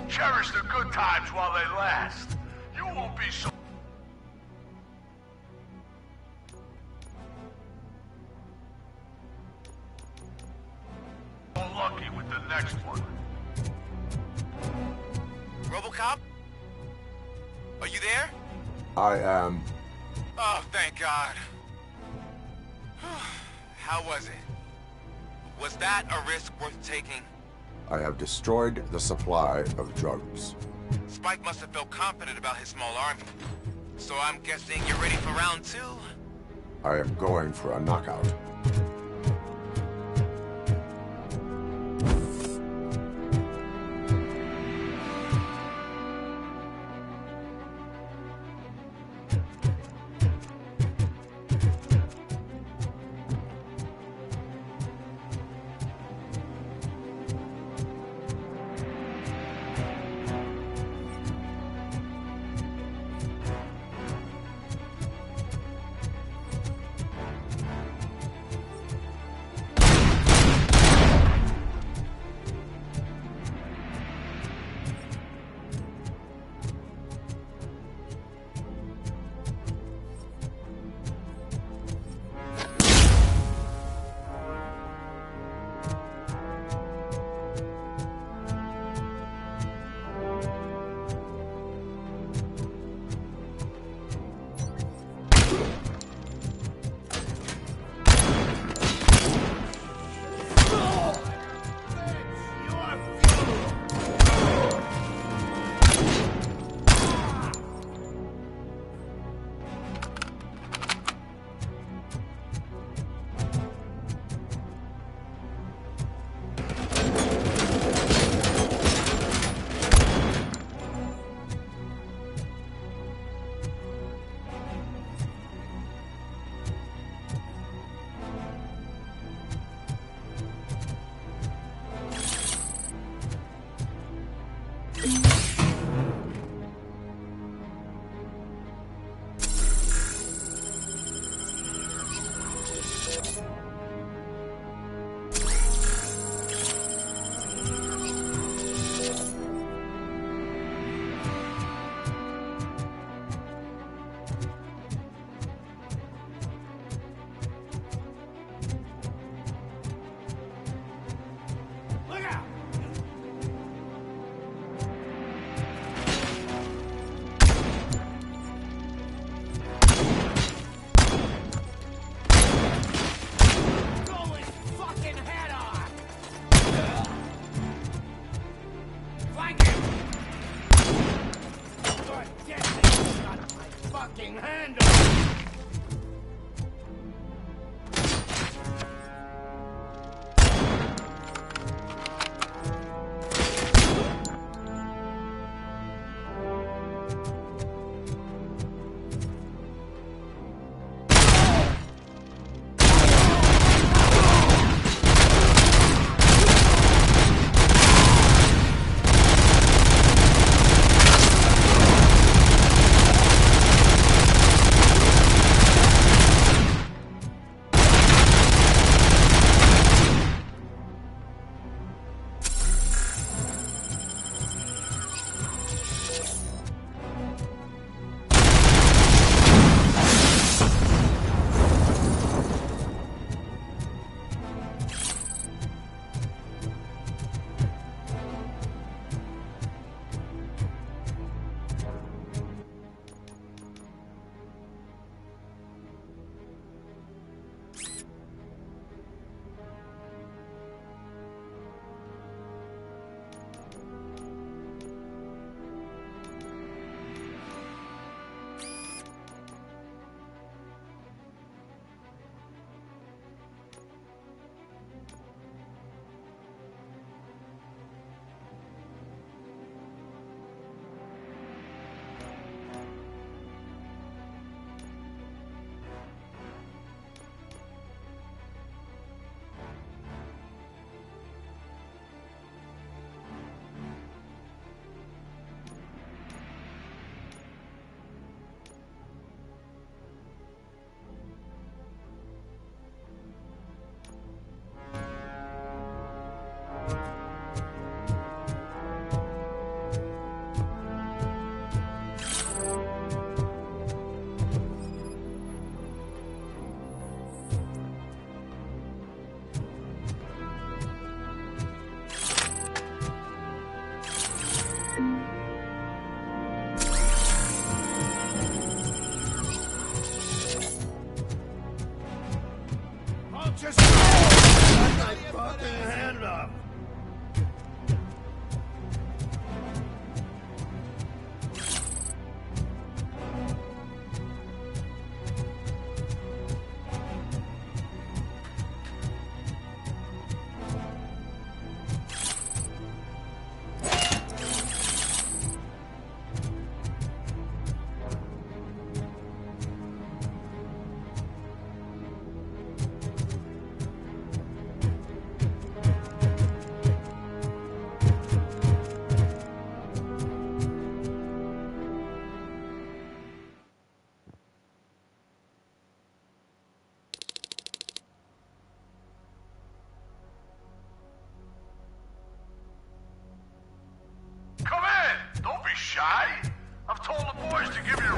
Cherish the good times while they last. You won't be so lucky with the next one.
Robocop? Are you there?
I am.
Oh, thank God. How was it? Was that a risk worth taking?
I have destroyed the supply of drugs.
Spike must have felt confident about his small army. So I'm guessing you're ready for round 2?
I am going for a knockout.
Just hold my fucking hand up!
Come in! Don't be shy! I've told the boys to give you...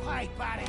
Hi, buddy.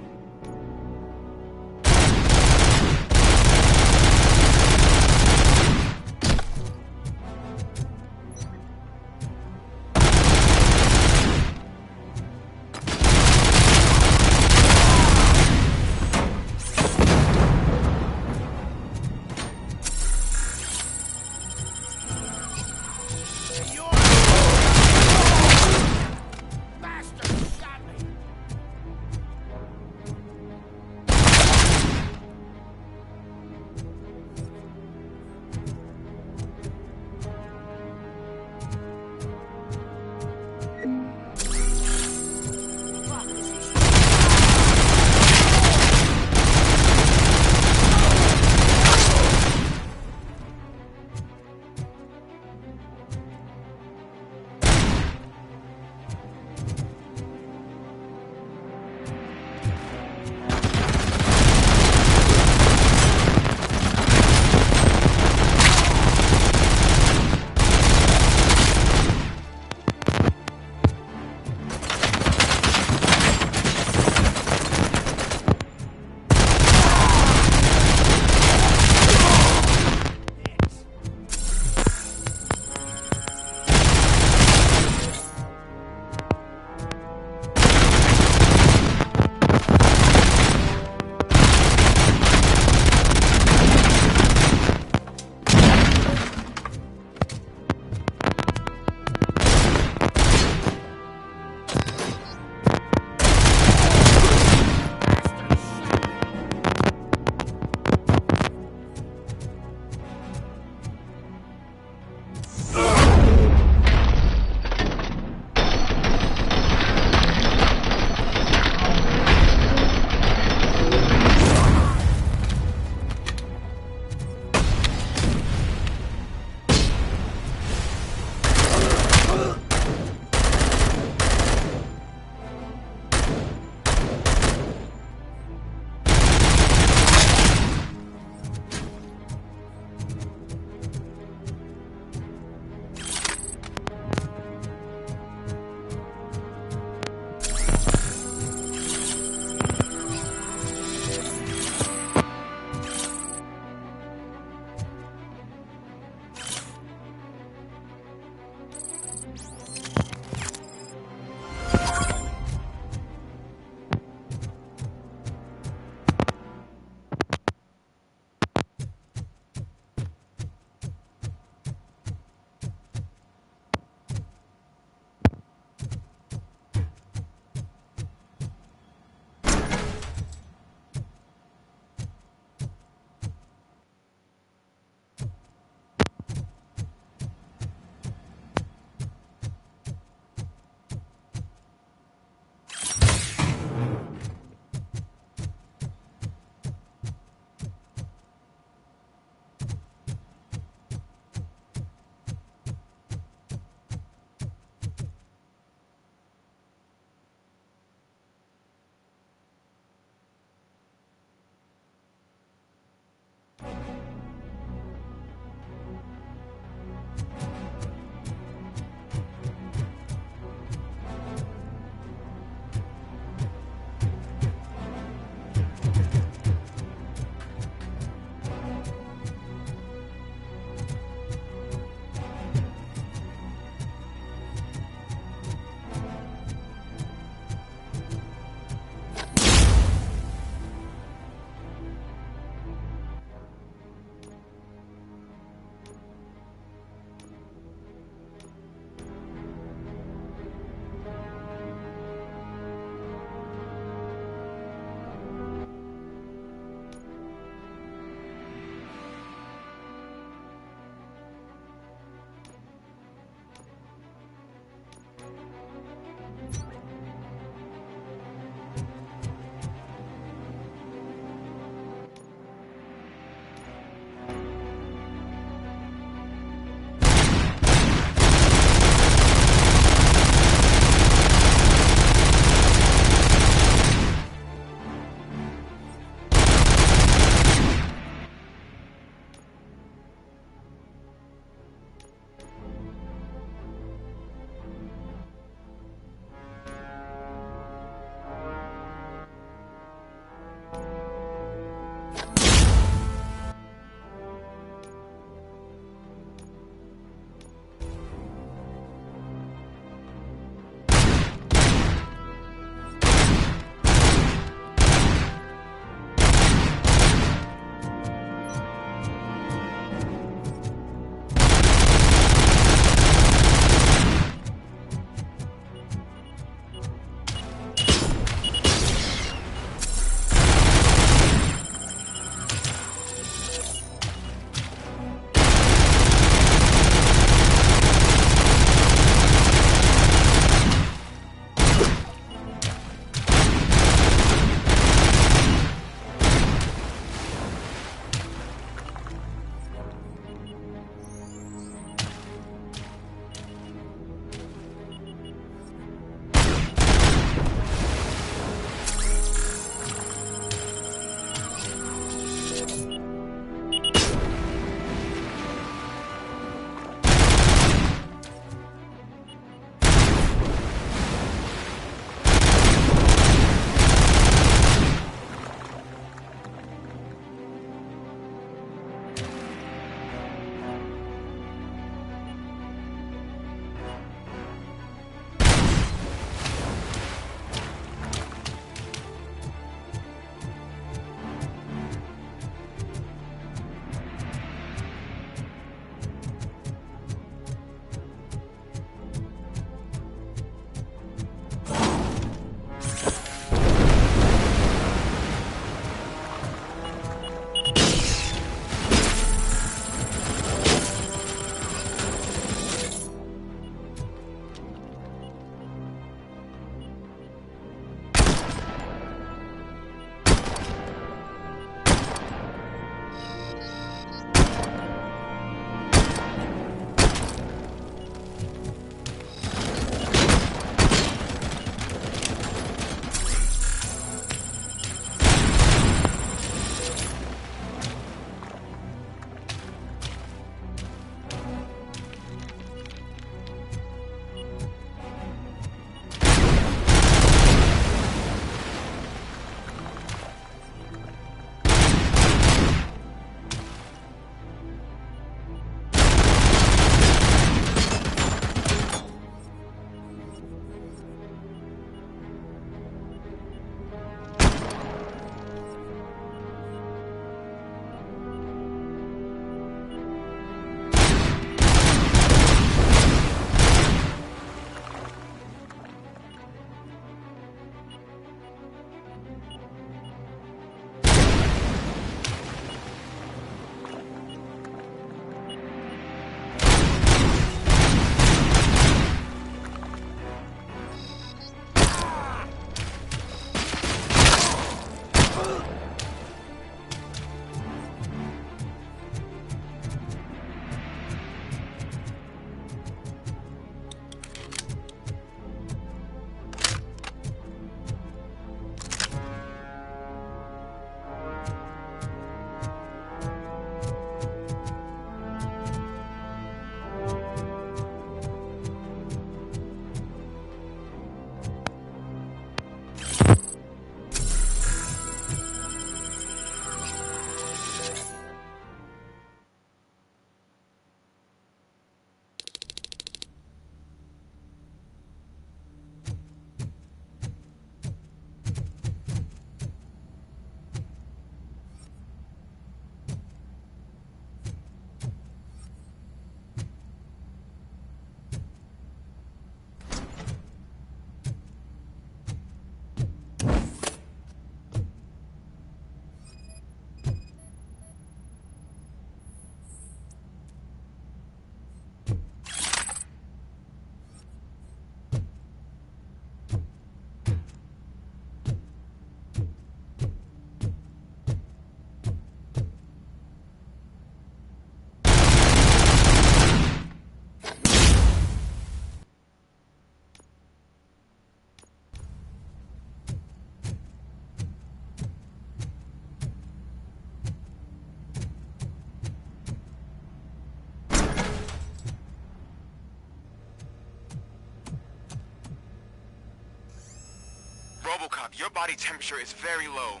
Robocop, your body temperature is very low.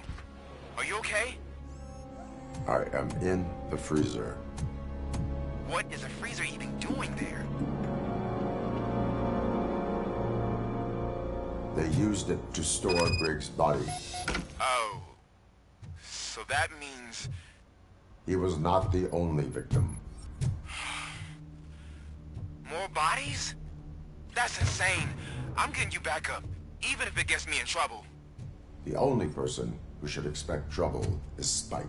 Are you okay?
I am in the freezer.
What is a freezer even doing there?
They used it to store Griggs' body.
Oh. So that means...
He was not the only victim.
More bodies? That's insane. I'm getting you back up, even if it gets me in trouble.
The only person who should expect trouble is Spike.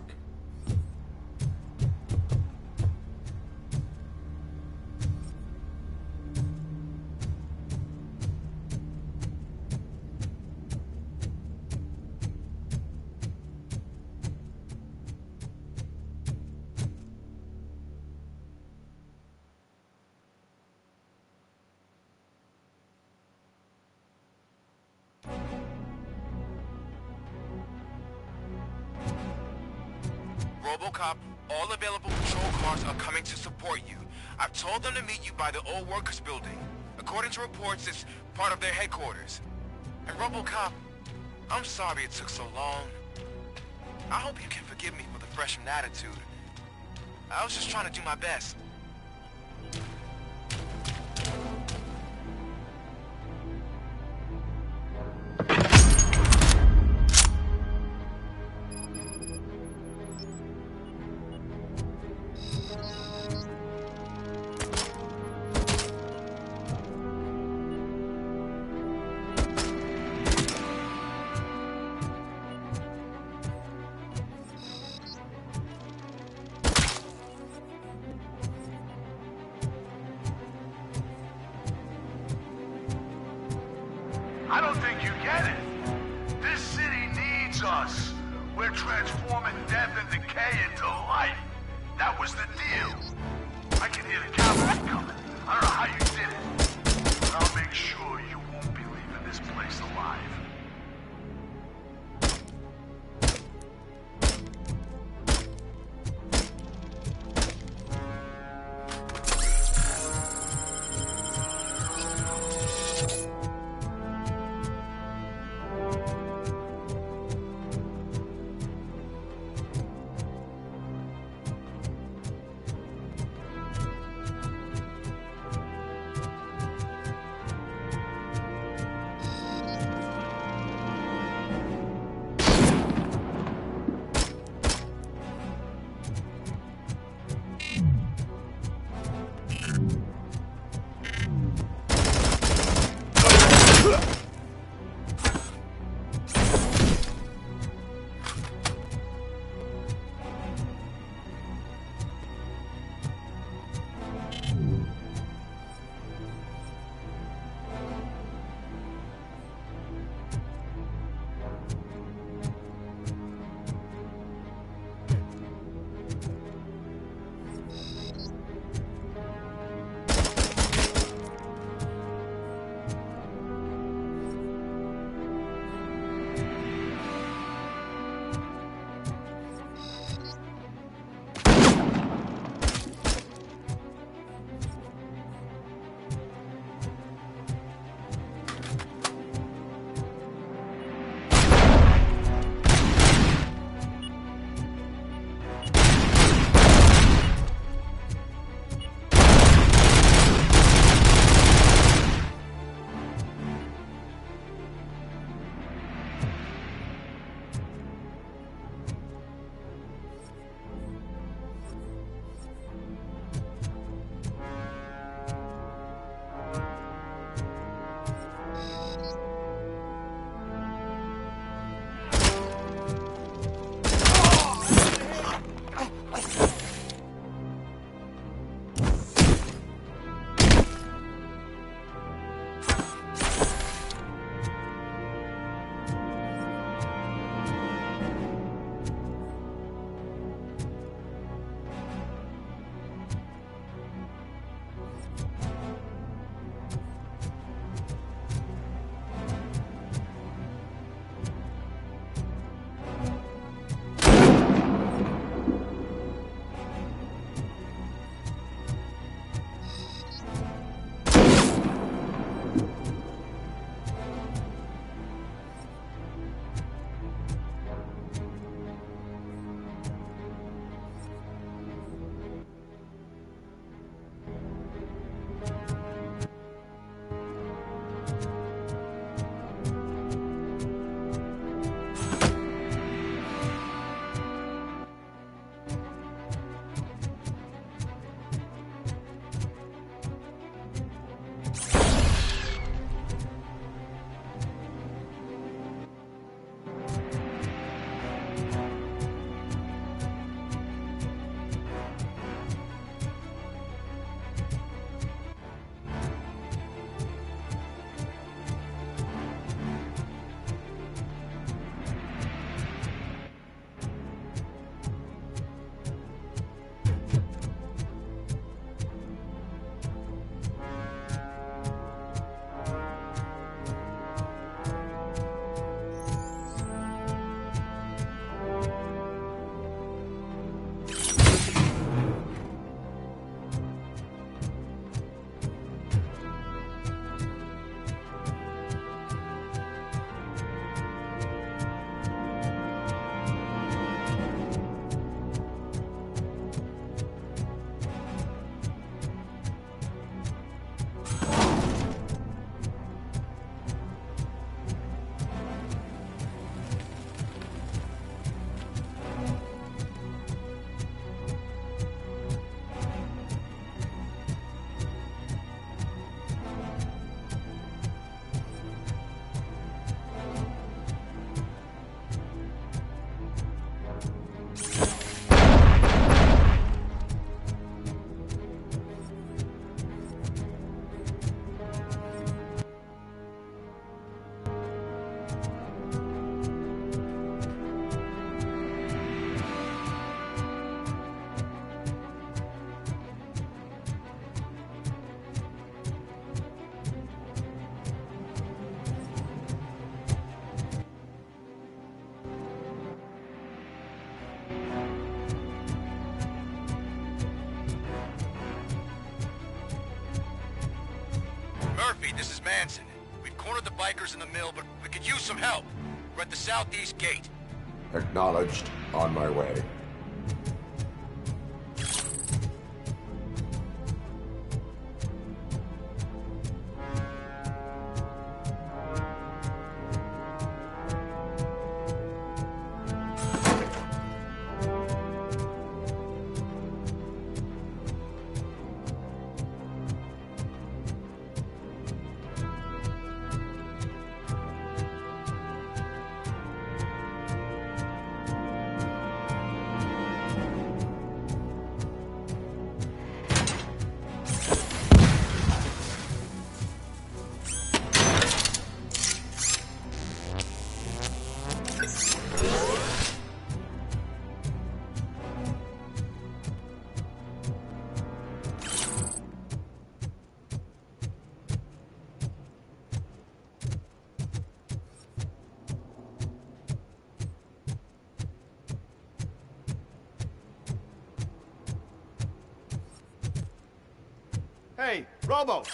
Robocop, all available patrol cars are coming to support you. I've told them to meet you by the old workers building. According to reports, it's part of their headquarters. And Robocop, I'm sorry it took so long. I hope you can forgive me for the freshman attitude. I was just trying to do my best.
I don't think you get it. This city needs us. We're transforming death and decay into life. That was the deal. I can hear the cavalry coming. I don't know how you did it, but I'll make sure you won't be leaving this place alive.
this is Manson. We've cornered the bikers in the mill, but we could use some help. We're at the southeast gate.
Acknowledged. On my way.
Hey, Robo!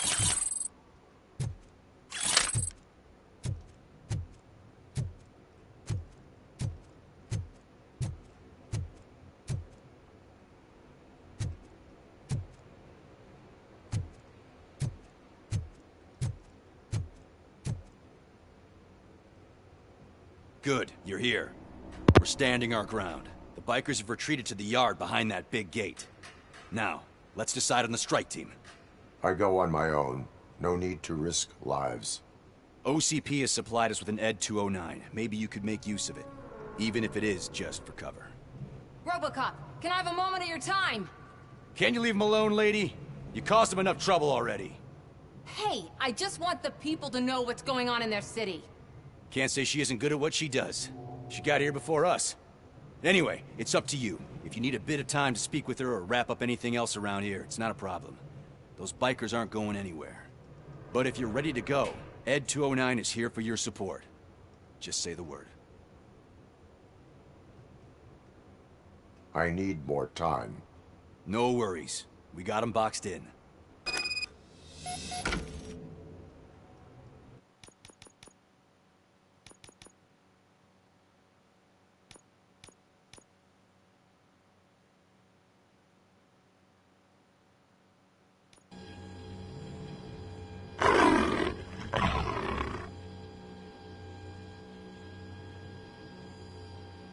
Good, you're here. We're standing our ground. The bikers have retreated to the yard behind that big gate. Now, let's decide on the strike team.
I go on my own. No need to risk lives.
OCP has supplied us with an ED 209. Maybe you could make use of it, even if it is just for cover.
Robocop, can I have a moment of your time?
Can you leave him alone, lady? You caused him enough trouble already.
Hey, I just want the people to know what's going on in their city.
Can't say she isn't good at what she does. She got here before us. Anyway, it's up to you. If you need a bit of time to speak with her or wrap up anything else around here, it's not a problem. Those bikers aren't going anywhere. But if you're ready to go, ED 209 is here for your support. Just say the word.
I need more time.
No worries. We got them boxed in.